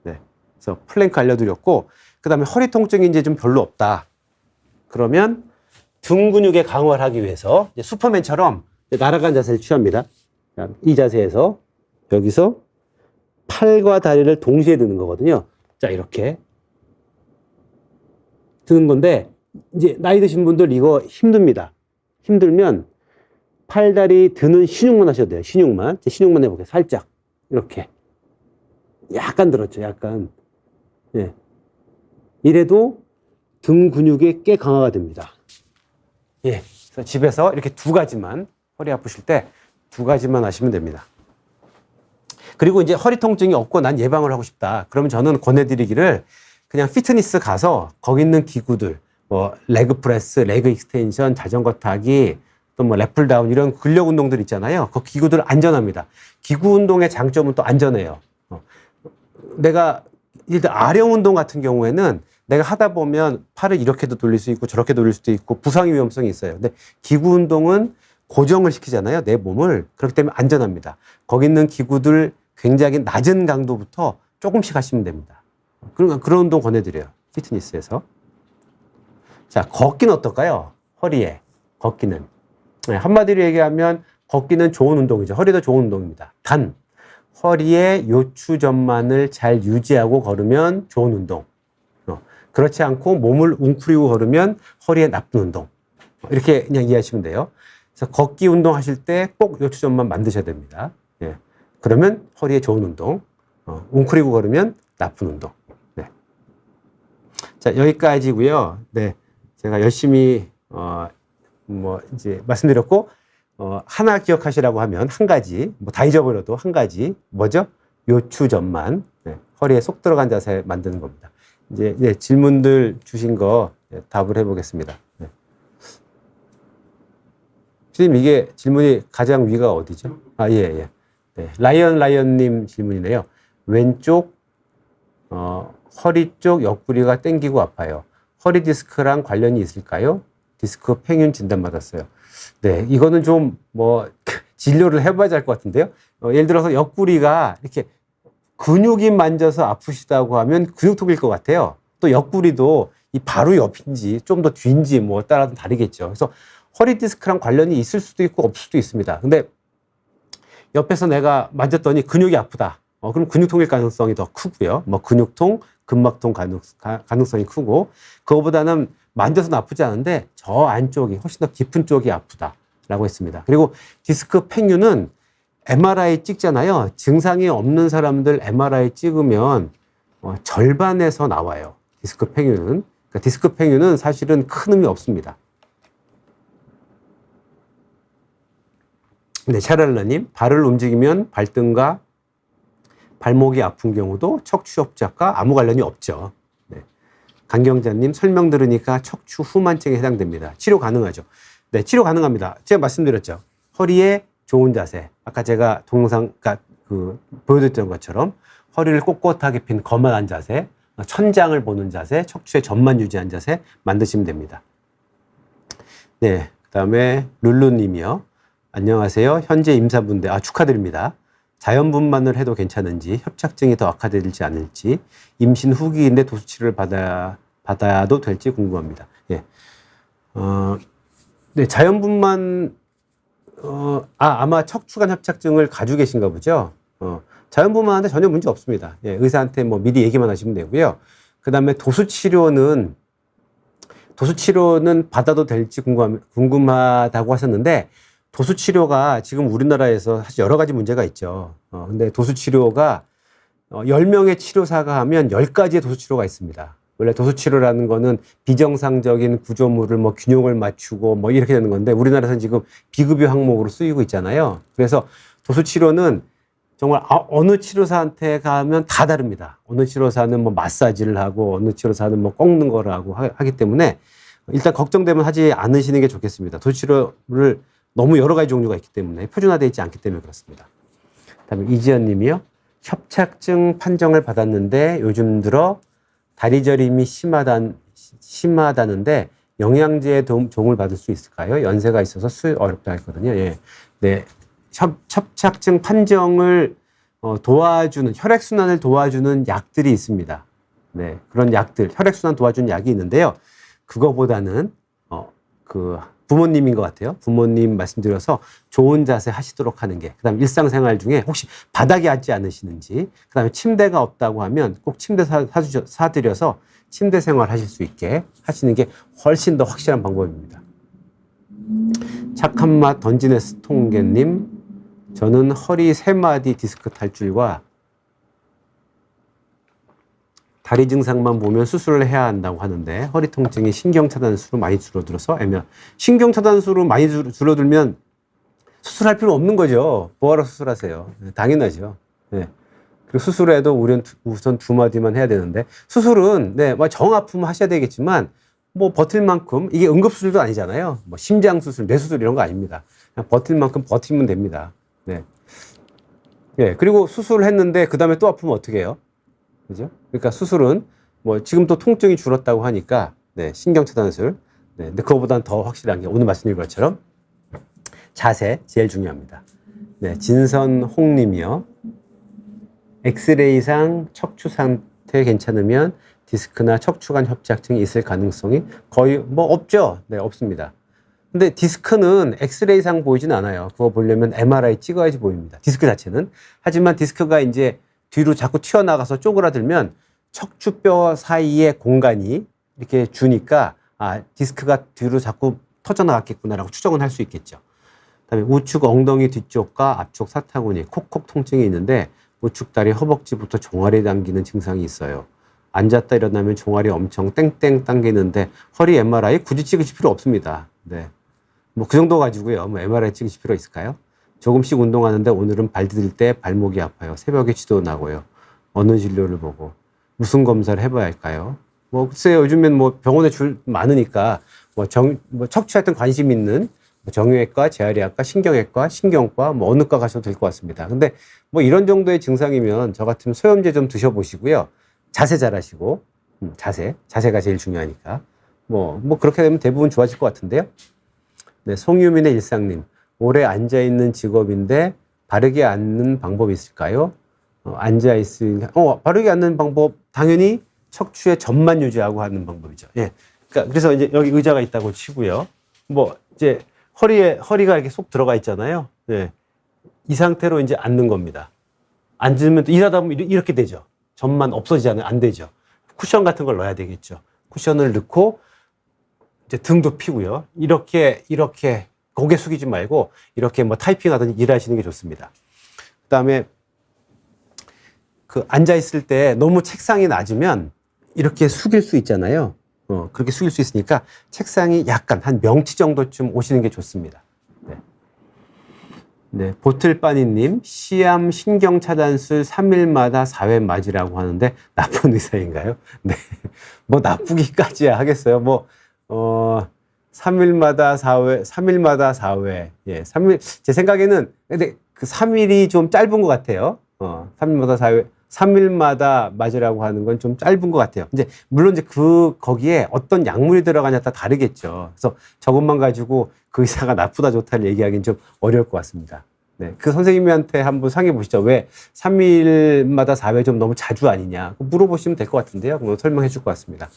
네. 그래서 플랭크 알려드렸고, 그 다음에 허리 통증이 이제 좀 별로 없다. 그러면 등 근육의 강화를 하기 위해서 이제 슈퍼맨처럼 날아간 자세를 취합니다. 이 자세에서 여기서 팔과 다리를 동시에 드는 거거든요. 자, 이렇게 드는 건데, 이제 나이 드신 분들 이거 힘듭니다. 힘들면 팔다리 드는 신용만 하셔도 돼요. 신용만. 신용만 해볼게요. 살짝 이렇게 약간 들었죠. 약간. 예. 이래도 등 근육이 꽤 강화가 됩니다. 예. 그래서 집에서 이렇게 2가지만 허리 아프실 때 두 가지만 하시면 됩니다. 그리고 이제 허리 통증이 없고 난 예방을 하고 싶다. 그러면 저는 권해드리기를 그냥 피트니스 가서 거기 있는 기구들, 뭐 레그 프레스, 레그 익스텐션, 자전거 타기, 또 뭐 랩풀 다운 이런 근력 운동들 있잖아요. 그 기구들 안전합니다. 기구 운동의 장점은 또 안전해요. 내가 일단 아령 운동 같은 경우에는 내가 하다 보면 팔을 이렇게도 돌릴 수 있고 저렇게 돌릴 수도 있고 부상의 위험성이 있어요. 근데 기구 운동은 고정을 시키잖아요. 내 몸을. 그렇기 때문에 안전합니다. 거기 있는 기구들 굉장히 낮은 강도부터 조금씩 하시면 됩니다. 그런 운동 권해드려요. 피트니스에서. 자, 걷기는 어떨까요? 허리에. 걷기는. 네, 한마디로 얘기하면 걷기는 좋은 운동이죠. 허리도 좋은 운동입니다. 단, 허리의 요추 전만을 잘 유지하고 걸으면 좋은 운동. 그렇지 않고 몸을 웅크리고 걸으면 허리에 나쁜 운동. 이렇게 그냥 이해하시면 돼요. 그래서 걷기 운동 하실 때 꼭 요추 전만 만드셔야 됩니다. 예. 그러면 허리에 좋은 운동. 웅크리고 걸으면 나쁜 운동. 네. 자, 여기까지고요. 네. 제가 열심히 이제 말씀드렸고 하나 기억하시라고 하면 한 가지, 뭐 다 잊어버려도 한 가지 뭐죠? 요추 전만. 네. 허리에 속 들어간 자세 만드는 겁니다. 이제 네, 질문들 주신 거 답을 해보겠습니다. 네. 선생님, 이게 질문이 가장 위가 어디죠? 아, 예. 네. 라이언님 질문이네요. 왼쪽, 허리 쪽 옆구리가 땡기고 아파요. 허리 디스크랑 관련이 있을까요? 디스크 팽윤 진단받았어요. 네. 이거는 좀 진료를 해봐야 할 것 같은데요. 예를 들어서 옆구리가 이렇게 근육이 만져서 아프시다고 하면 근육통일 것 같아요. 또 옆구리도 이 바로 옆인지 좀 더 뒤인지 따라 다르겠죠. 그래서 허리 디스크랑 관련이 있을 수도 있고 없을 수도 있습니다. 근데 옆에서 내가 만졌더니 근육이 아프다. 그럼 근육통일 가능성이 더 크고요. 근육통, 근막통 가능성이 크고, 그거보다는 만져서는 아프지 않은데 저 안쪽이 훨씬 더 깊은 쪽이 아프다라고 했습니다. 그리고 디스크 팽유는 MRI 찍잖아요. 증상이 없는 사람들 MRI 찍으면 절반에서 나와요. 디스크 팽유는. 그러니까 디스크 팽유는 사실은 큰 의미 없습니다. 네, 샤랄라님, 발을 움직이면 발등과 발목이 아픈 경우도 척추 협착과 아무 관련이 없죠. 네. 강경자님, 설명 들으니까 척추 후만증에 해당됩니다. 치료 가능하죠? 네, 치료 가능합니다. 제가 말씀드렸죠. 허리에 좋은 자세. 아까 제가 동영상, 보여드렸던 것처럼 허리를 꼿꼿하게 핀 거만한 자세, 천장을 보는 자세, 척추의 전만 유지한 자세 만드시면 됩니다. 네, 그 다음에 룰루님이요. 안녕하세요. 현재 임산부인데, 축하드립니다. 자연분만을 해도 괜찮은지, 협착증이 더 악화되지 않을지, 임신 후기인데 도수치료를 받아도 될지 궁금합니다. 예. 네, 자연분만, 아마 척추관 협착증을 가지고 계신가 보죠. 자연분만하는데 전혀 문제 없습니다. 예, 의사한테 미리 얘기만 하시면 되고요. 그 다음에 도수치료는 받아도 될지 궁금하다고 하셨는데, 도수치료가 지금 우리나라에서 사실 여러 가지 문제가 있죠. 근데 도수치료가 10명의 치료사가 하면 10가지의 도수치료가 있습니다. 원래 도수치료라는 거는 비정상적인 구조물을 균형을 맞추고 이렇게 되는 건데, 우리나라에서는 지금 비급여 항목으로 쓰이고 있잖아요. 그래서 도수치료는 정말 어느 치료사한테 가면 다 다릅니다. 어느 치료사는 마사지를 하고, 어느 치료사는 꺾는 거를 하고 하기 때문에 일단 걱정되면 하지 않으시는 게 좋겠습니다. 도수치료를 너무 여러 가지 종류가 있기 때문에, 표준화되어 있지 않기 때문에 그렇습니다. 다음에 이지연 님이요. 협착증 판정을 받았는데 요즘 들어 다리 저림이 심하다는데 영양제의 도움을 받을 수 있을까요? 연세가 있어서 어렵다 했거든요. 예. 네. 협착증 판정을 도와주는, 혈액순환을 도와주는 약들이 있습니다. 네. 그런 약들, 혈액순환 도와주는 약이 있는데요. 그거보다는, 부모님인 것 같아요. 부모님 말씀드려서 좋은 자세 하시도록 하는 게, 그 다음에 일상생활 중에 혹시 바닥에 앉지 않으시는지, 그 다음에 침대가 없다고 하면 꼭 침대 사드려서 침대 생활 하실 수 있게 하시는 게 훨씬 더 확실한 방법입니다. 착한 맛 던지네스 통계님, 저는 허리 3마디 디스크 탈출과 다리 증상만 보면 수술을 해야 한다고 하는데, 허리 통증이 신경차단수로 많이 줄어들어서 신경차단수로 많이 줄어들면 수술할 필요 없는 거죠. 뭐하러 수술하세요? 네, 당연하죠. 네. 그리고 수술해도 우선 두 마디만 해야 되는데, 수술은, 네, 정 아프면 하셔야 되겠지만, 뭐 버틸 만큼, 이게 응급수술도 아니잖아요. 뭐 심장수술, 뇌수술 이런 거 아닙니다. 그냥 버틸 만큼 버티면 됩니다. 네. 예, 그리고 수술을 했는데, 그 다음에 또 아프면 어떻게 해요? 그죠? 그러니까 수술은, 뭐 지금 또 통증이 줄었다고 하니까, 네, 신경차단술. 네, 근데 그거보다는 더 확실한 게, 오늘 말씀드린 것처럼, 자세, 제일 중요합니다. 네, 진선홍님이요. 엑스레이상 척추 상태 괜찮으면 디스크나 척추관 협착증이 있을 가능성이 거의 뭐 없죠. 네, 없습니다. 근데 디스크는 엑스레이상 보이진 않아요. 그거 보려면 MRI 찍어야지 보입니다. 디스크 자체는. 하지만 디스크가 이제 뒤로 자꾸 튀어나가서 쪼그라들면 척추뼈 사이의 공간이 이렇게 주니까 디스크가 뒤로 자꾸 터져나갔겠구나라고 추정은 할 수 있겠죠. 그다음에 우측 엉덩이 뒤쪽과 앞쪽 사타구니, 콕콕 통증이 있는데 우측 다리 허벅지부터 종아리 당기는 증상이 있어요. 앉았다 일어나면 종아리 엄청 땡땡 당기는데 허리 MRI 굳이 찍으실 필요 없습니다. 네. 뭐 그 정도 가지고요. 뭐 MRI 찍으실 필요 있을까요? 조금씩 운동하는데 오늘은 발 디딜 때 발목이 아파요. 새벽에 지도 나고요. 어느 진료를 보고 무슨 검사를 해봐야 할까요? 뭐 글쎄요. 요즘엔 뭐 병원에 줄 많으니까 뭐 척추 하여튼 관심 있는 정형외과, 재활의학과, 신경외과, 신경과 뭐 어느 과 가셔도 될 것 같습니다. 근데 뭐 이런 정도의 증상이면 저 같으면 소염제 좀 드셔보시고요. 자세 잘하시고 자세가 제일 중요하니까 뭐 그렇게 되면 대부분 좋아질 것 같은데요. 네, 송유민의 일상님, 오래 앉아 있는 직업인데 바르게 앉는 방법이 있을까요? 바르게 앉는 방법 당연히 척추의 전만 유지하고 하는 방법이죠. 예, 그러니까 그래서 이제 여기 의자가 있다고 치고요. 뭐 이제 허리가 이렇게 쏙 들어가 있잖아요. 네. 이 상태로 이제 앉는 겁니다. 앉으면 또 일하다 보면 이렇게 되죠. 전만 없어지잖아요. 안 되죠. 쿠션 같은 걸 넣어야 되겠죠. 쿠션을 넣고 이제 등도 펴고요. 이렇게 고개 숙이지 말고 이렇게 뭐 타이핑하든지 일하시는 게 좋습니다. 그다음에 그 앉아 있을 때 너무 책상이 낮으면 이렇게 숙일 수 있잖아요. 그렇게 숙일 수 있으니까 책상이 약간 한 명치 정도쯤 오시는 게 좋습니다. 네, 보틀빠니님, 시암 신경차단술 3일마다 4회 맞으라고 하는데 나쁜 의사인가요? 네, 뭐 나쁘기까지야 하겠어요. 3일마다 4회. 예, 3일, 제 생각에는, 근데 그 3일이 좀 짧은 것 같아요. 3일마다 4회. 3일마다 맞으라고 하는 건 좀 짧은 것 같아요. 이제, 물론 이제 거기에 어떤 약물이 들어가냐에 따라 다르겠죠. 그래서 저것만 가지고 그 의사가 나쁘다 좋다를 얘기하기는 좀 어려울 것 같습니다. 네. 그 선생님한테 한번 상의 보시죠. 왜 3일마다 4회 좀 너무 자주 아니냐. 물어보시면 될 것 같은데요. 그럼 설명해 줄 것 같습니다.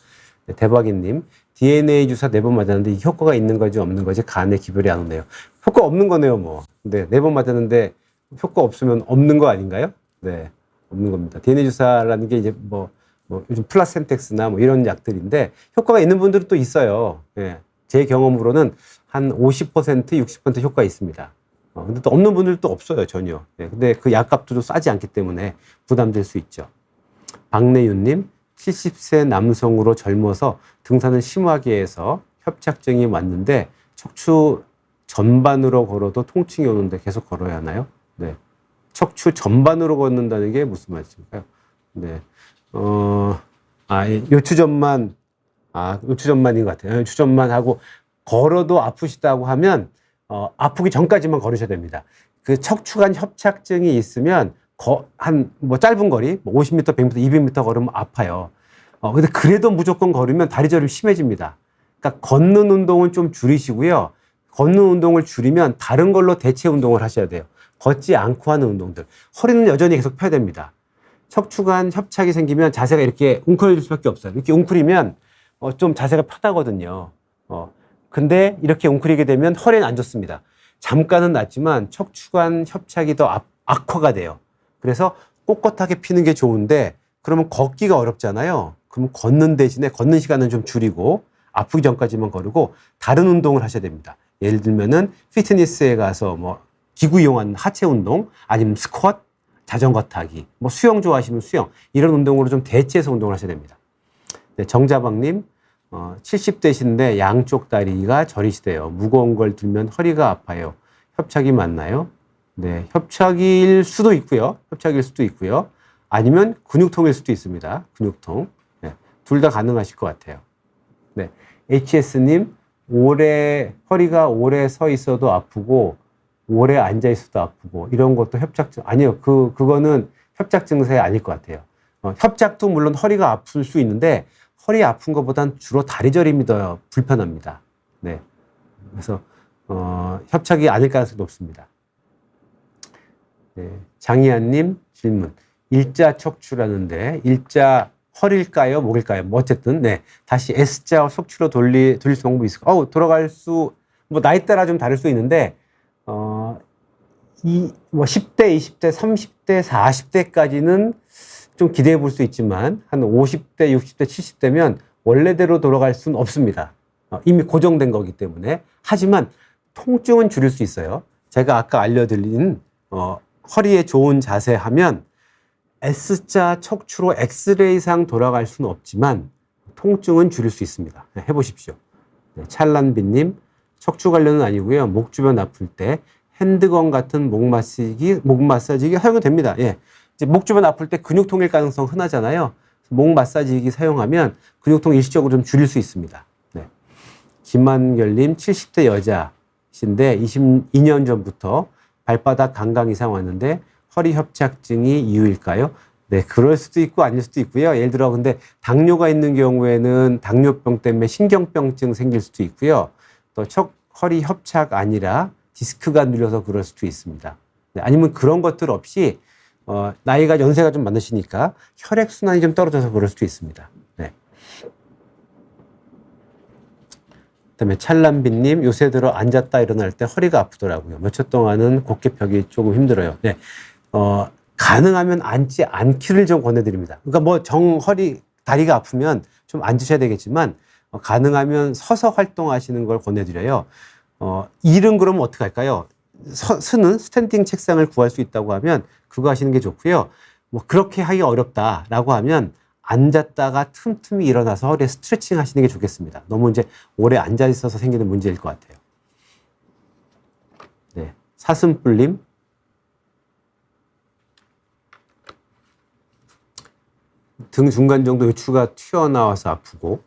네, 대박이님, DNA 주사 4번 맞았는데 효과가 있는 거지 없는 거지 간에 기별이 안 오네요. 효과 없는 거네요, 뭐. 네, 4번 맞았는데 효과 없으면 없는 거 아닌가요? 네. 없는 겁니다. DNA 주사라는 게 이제 요즘 플라센텍스나 뭐 이런 약들인데 효과가 있는 분들은 또 있어요. 예. 제 경험으로는 한 50%, 60% 효과 있습니다. 근데 또 없는 분들도 없어요, 전혀. 예. 근데 그 약값도 좀 싸지 않기 때문에 부담될 수 있죠. 박내윤님, 70세 남성으로 젊어서 등산을 심하게 해서 협착증이 왔는데 척추 전반으로 걸어도 통증이 오는데 계속 걸어야 하나요? 네. 척추 전반으로 걷는다는 게 무슨 말씀일까요? 네. 요추전만인 것 같아요. 요추전만 하고 걸어도 아프시다고 하면, 아프기 전까지만 걸으셔야 됩니다. 그 척추관 협착증이 있으면, 짧은 거리, 50m, 100m, 200m 걸으면 아파요. 근데 그래도 무조건 걸으면 다리 저림 심해집니다. 그러니까 걷는 운동은 좀 줄이시고요. 걷는 운동을 줄이면 다른 걸로 대체 운동을 하셔야 돼요. 걷지 않고 하는 운동들. 허리는 여전히 계속 펴야 됩니다. 척추관 협착이 생기면 자세가 이렇게 웅크려질 수밖에 없어요. 이렇게 웅크리면 좀 자세가 편하거든요. 근데 이렇게 웅크리게 되면 허리는 안 좋습니다. 잠깐은 낫지만 척추관 협착이 더 악화가 돼요. 그래서 꼿꼿하게 피는 게 좋은데 그러면 걷기가 어렵잖아요. 그럼 걷는 대신에 걷는 시간은 좀 줄이고 아프기 전까지만 걸고 다른 운동을 하셔야 됩니다. 예를 들면은 피트니스에 가서 기구 이용한 하체 운동, 아니면 스쿼트, 자전거 타기, 수영 좋아하시면 수영, 이런 운동으로 좀 대체해서 운동을 하셔야 됩니다. 네, 정자박님, 70대신데 양쪽 다리가 저리시대요. 무거운 걸 들면 허리가 아파요. 협착이 맞나요? 네, 협착일 수도 있고요. 협착일 수도 있고요. 아니면 근육통일 수도 있습니다. 근육통. 네, 둘 다 가능하실 것 같아요. 네, HS님, 허리가 오래 서 있어도 아프고, 오래 앉아 있어도 아프고, 이런 것도 협착증, 아니요. 그거는 협착 증세 아닐 것 같아요. 협착도 물론 허리가 아플 수 있는데, 허리 아픈 것보단 주로 다리 저림이 더 불편합니다. 네. 그래서, 협착이 아닐 가능성이 높습니다. 네. 장희안님 질문. 일자 척추라는데, 일자 허리일까요? 목일까요? 뭐 어쨌든, 네. 다시 S자 척추로 돌릴 수 방법이 있을까요? 돌아갈 수, 뭐, 나이 따라 좀 다를 수 있는데, 뭐 10대, 20대, 30대, 40대까지는 좀 기대해 볼 수 있지만, 한 50대, 60대, 70대면 원래대로 돌아갈 수는 없습니다. 이미 고정된 거기 때문에. 하지만, 통증은 줄일 수 있어요. 제가 아까 알려드린, 허리에 좋은 자세 하면, S자 척추로 엑스레이상 돌아갈 수는 없지만 통증은 줄일 수 있습니다. 네, 해보십시오. 네, 찰란비님, 척추 관련은 아니고요. 목 주변 아플 때 핸드건 같은 목 마사지기 사용이 됩니다. 예, 이제 목 주변 아플 때 근육통일 가능성 흔하잖아요. 목 마사지기 사용하면 근육통 일시적으로 좀 줄일 수 있습니다. 네. 김한결님, 70대 여자신데 22년 전부터 발바닥 강강 이상 왔는데 허리 협착증이 이유일까요? 네, 그럴 수도 있고 아닐 수도 있고요. 예를 들어 근데 당뇨가 있는 경우에는 당뇨병 때문에 신경병증 생길 수도 있고요. 또 허리 협착 아니라 디스크가 눌려서 그럴 수도 있습니다. 네, 아니면 그런 것들 없이 나이가 연세가 좀 많으시니까 혈액 순환이 좀 떨어져서 그럴 수도 있습니다. 네. 그다음에 찰람비님, 요새 들어 앉았다 일어날 때 허리가 아프더라고요. 몇 초 동안은 곧게 펴기 조금 힘들어요. 네. 가능하면 앉지 않기를 좀 권해드립니다. 그러니까 뭐 다리가 아프면 좀 앉으셔야 되겠지만, 가능하면 서서 활동하시는 걸 권해드려요. 일은 그러면 어떻게 할까요? 쓰는 스탠딩 책상을 구할 수 있다고 하면 그거 하시는 게 좋고요. 뭐 그렇게 하기 어렵다라고 하면 앉았다가 틈틈이 일어나서 허리에 스트레칭 하시는 게 좋겠습니다. 너무 이제 오래 앉아 있어서 생기는 문제일 것 같아요. 네. 사슴뿔님. 등 중간 정도 요추가 튀어나와서 아프고,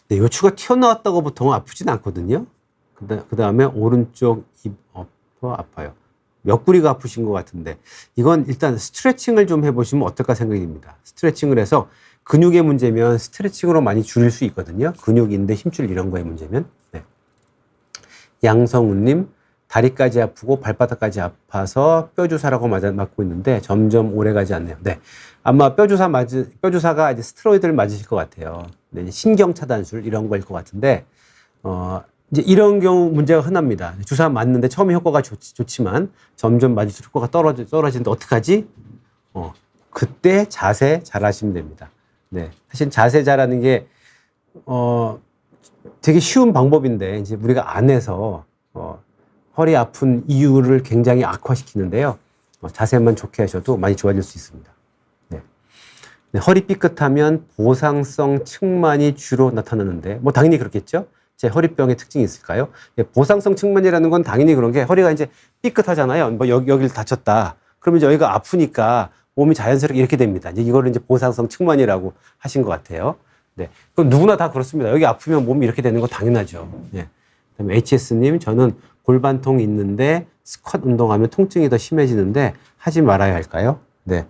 네, 요추가 튀어나왔다고 보통 아프진 않거든요. 그 다음에 오른쪽 입 엎어 아파요. 옆구리가 아프신 것 같은데, 이건 일단 스트레칭을 좀 해보시면 어떨까 생각이 듭니다. 스트레칭을 해서 근육의 문제면 스트레칭으로 많이 줄일 수 있거든요. 근육인데 힘줄 이런 거의 문제면. 네. 양성우님, 다리까지 아프고 발바닥까지 아파서 뼈주사라고 맞고 있는데 점점 오래 가지 않네요. 네. 아마 뼈주사가 이제 스테로이드를 맞으실 것 같아요. 네, 신경 차단술 이런 거일 것 같은데, 이제 이런 경우 문제가 흔합니다. 주사 맞는데 처음에 효과가 좋지만 점점 맞을수록 효과가 떨어지는데 어떡하지? 그때 자세 잘 하시면 됩니다. 네. 사실 자세 잘하는 게, 되게 쉬운 방법인데, 이제 우리가 안 해서, 허리 아픈 이유를 굉장히 악화시키는데요. 자세만 좋게 하셔도 많이 좋아질 수 있습니다. 네. 네, 허리 삐끗하면 보상성 측만이 주로 나타나는데, 뭐 당연히 그렇겠죠? 제 허리병의 특징이 있을까요? 네, 보상성 측만이라는 건 당연히 그런 게 허리가 이제 삐끗하잖아요. 뭐 여기를 다쳤다. 그러면 이제 여기가 아프니까 몸이 자연스럽게 이렇게 됩니다. 이거를 이제 보상성 측만이라고 하신 것 같아요. 네. 그럼 누구나 다 그렇습니다. 여기 아프면 몸이 이렇게 되는 거 당연하죠. 네. 그다음에 HS님, 저는 골반통이 있는데 스쿼트 운동하면 통증이 더 심해지는데 하지 말아야 할까요? 네.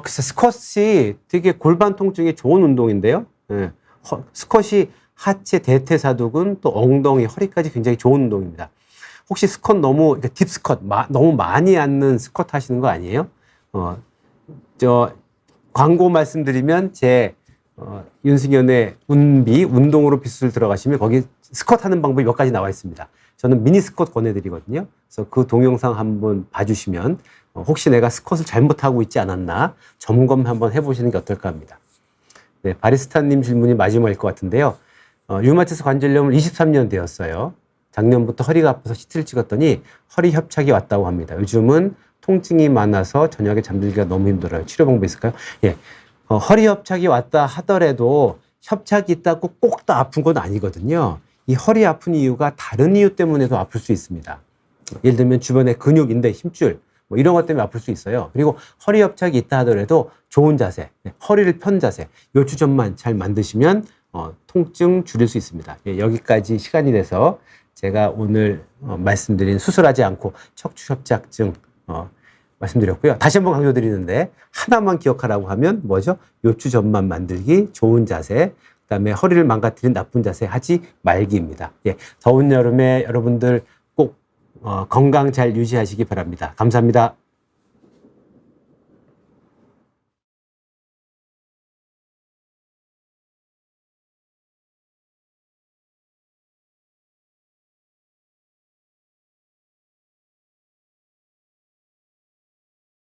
글쎄, 스쿼트이 되게 골반 통증에 좋은 운동인데요. 네. 스쿼트이 하체 대퇴사두근 또 엉덩이, 허리까지 굉장히 좋은 운동입니다. 혹시 스쿼트 너무, 딥 스쿼트, 너무 많이 앉는 스쿼트 하시는 거 아니에요? 광고 말씀드리면 윤승현의 운동으로 빗술 들어가시면 거기 스쿼트 하는 방법이 몇 가지 나와 있습니다. 저는 미니 스쿼트 권해드리거든요. 그래서 그 동영상 한번 봐주시면 혹시 내가 스쿼트를 잘못하고 있지 않았나 점검 한번 해보시는 게 어떨까 합니다. 네, 바리스타님 질문이 마지막일 것 같은데요. 류마티스 관절염을 23년 되었어요. 작년부터 허리가 아파서 CT를 찍었더니 허리 협착이 왔다고 합니다. 요즘은 통증이 많아서 저녁에 잠들기가 너무 힘들어요. 치료 방법이 있을까요? 예, 허리 협착이 왔다 하더라도 협착이 있다고 꼭 다 아픈 건 아니거든요. 이 허리 아픈 이유가 다른 이유 때문에도 아플 수 있습니다. 예를 들면 주변에 근육, 인대, 힘줄 뭐 이런 것 때문에 아플 수 있어요. 그리고 허리 협착이 있다 하더라도 좋은 자세, 허리를 편 자세, 요 주점만 잘 만드시면 통증 줄일 수 있습니다. 예, 여기까지 시간이 돼서 제가 오늘 말씀드린 수술하지 않고 척추 협착증 말씀드렸고요. 다시 한번 강조드리는데 하나만 기억하라고 하면 뭐죠? 요추점만 만들기, 좋은 자세, 그다음에 허리를 망가뜨린 나쁜 자세 하지 말기입니다. 예, 더운 여름에 여러분들 꼭 건강 잘 유지하시기 바랍니다. 감사합니다.